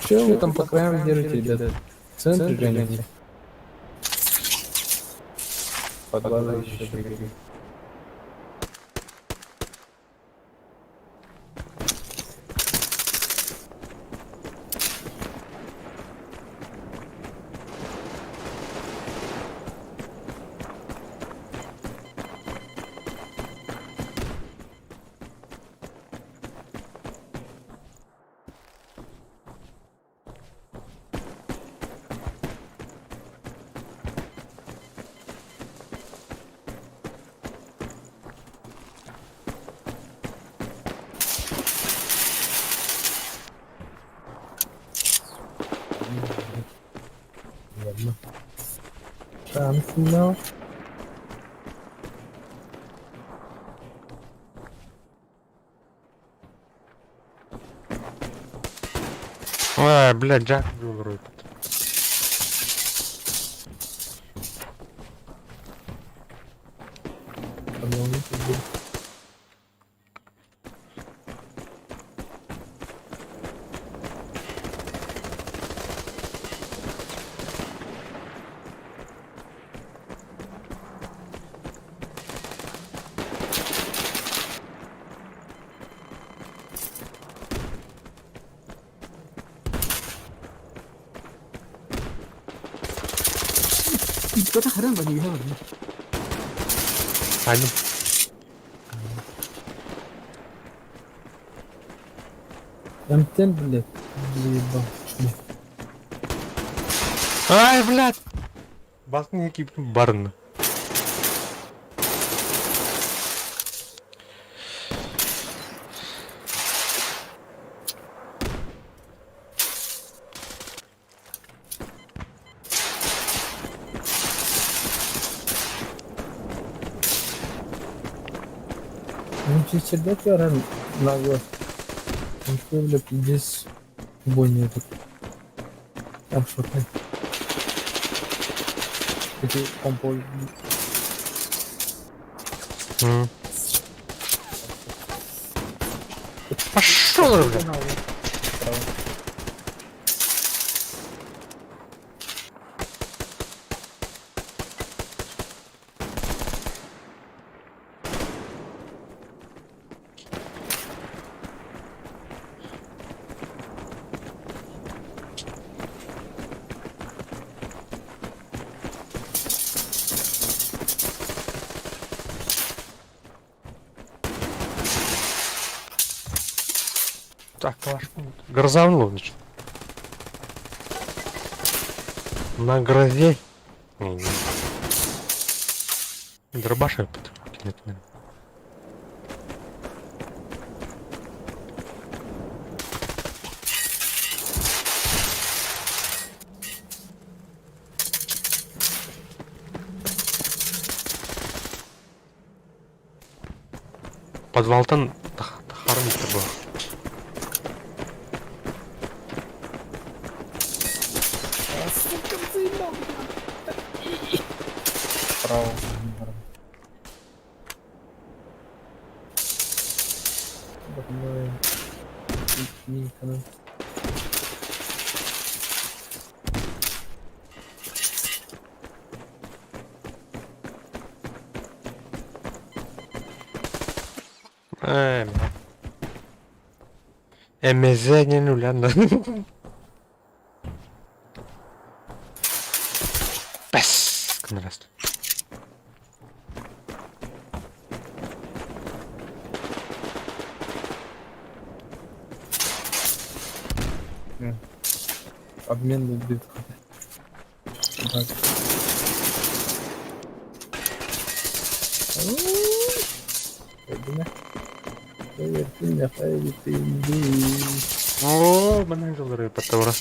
Че вы там по краям держите, ребята? В центре гоните. Подвала еще бегали. Ладно. Шанс имел. Ой, блядь, Джак выбрал. Кто-то хрен побегал. Пойдем. М10, блядь. Ебал. Ай, блядь. Басники барн. Ну, чисто доктора нагло. Он что, блядь, здесь бой не этот. Там что-то. Peki kompol... Пошел, бля. Так, калаш. Гроза ловишь. На грозе. Дробаша патронки нет, наверное. Подвалтан хармит был. Право. Давай. Никогда. МЗ не нуля, да. Пес. Раз. Обмен будет. Так. О, мене говорив Петро.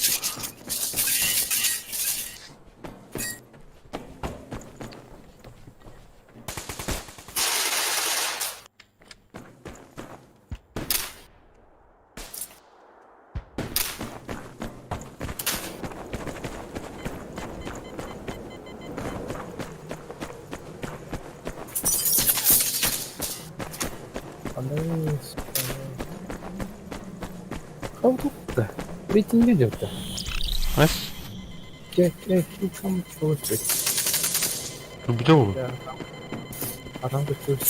Кого тут-то? Ведь не видел-то. А? Там получить. Где? Да. А там какой-то...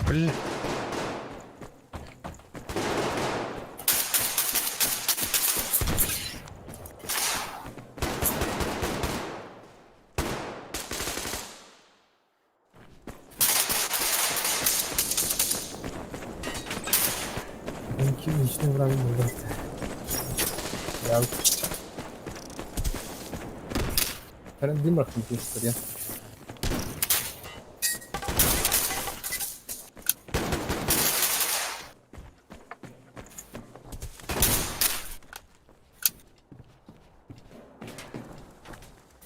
Блин. Личный враг был. Я... Прям Димах не пишет, я.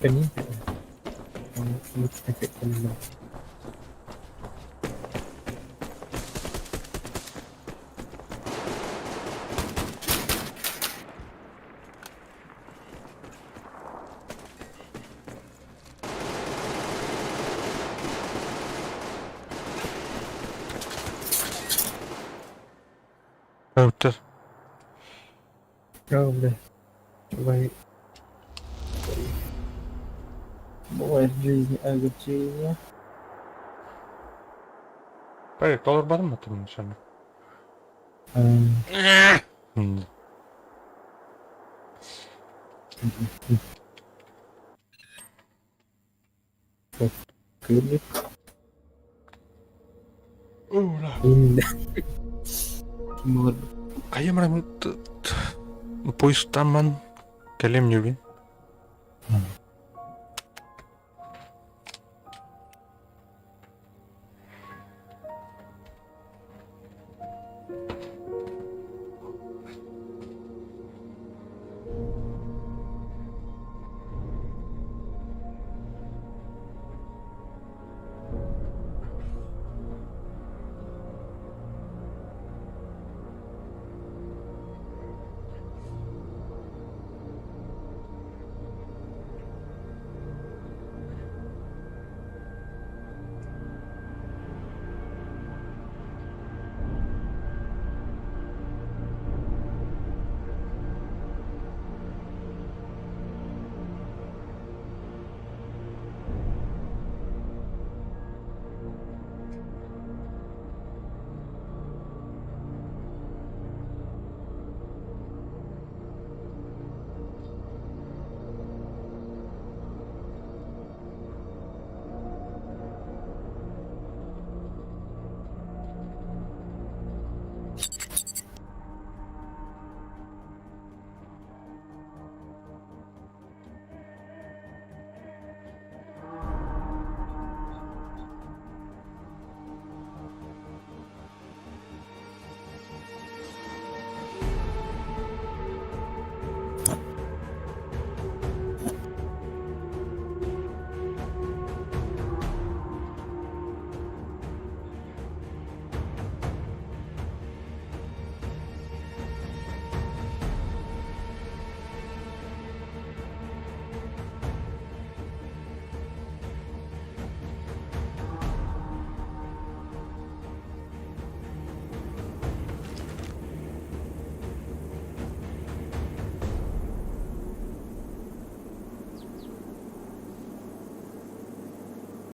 Камин. Вот такой камин. Это. Правда. Бывает. Бывает в жизни огорчения. Поверь, колор бар mı atılmış hani? Клюбик. Kayak mereka pois taman kalian juga.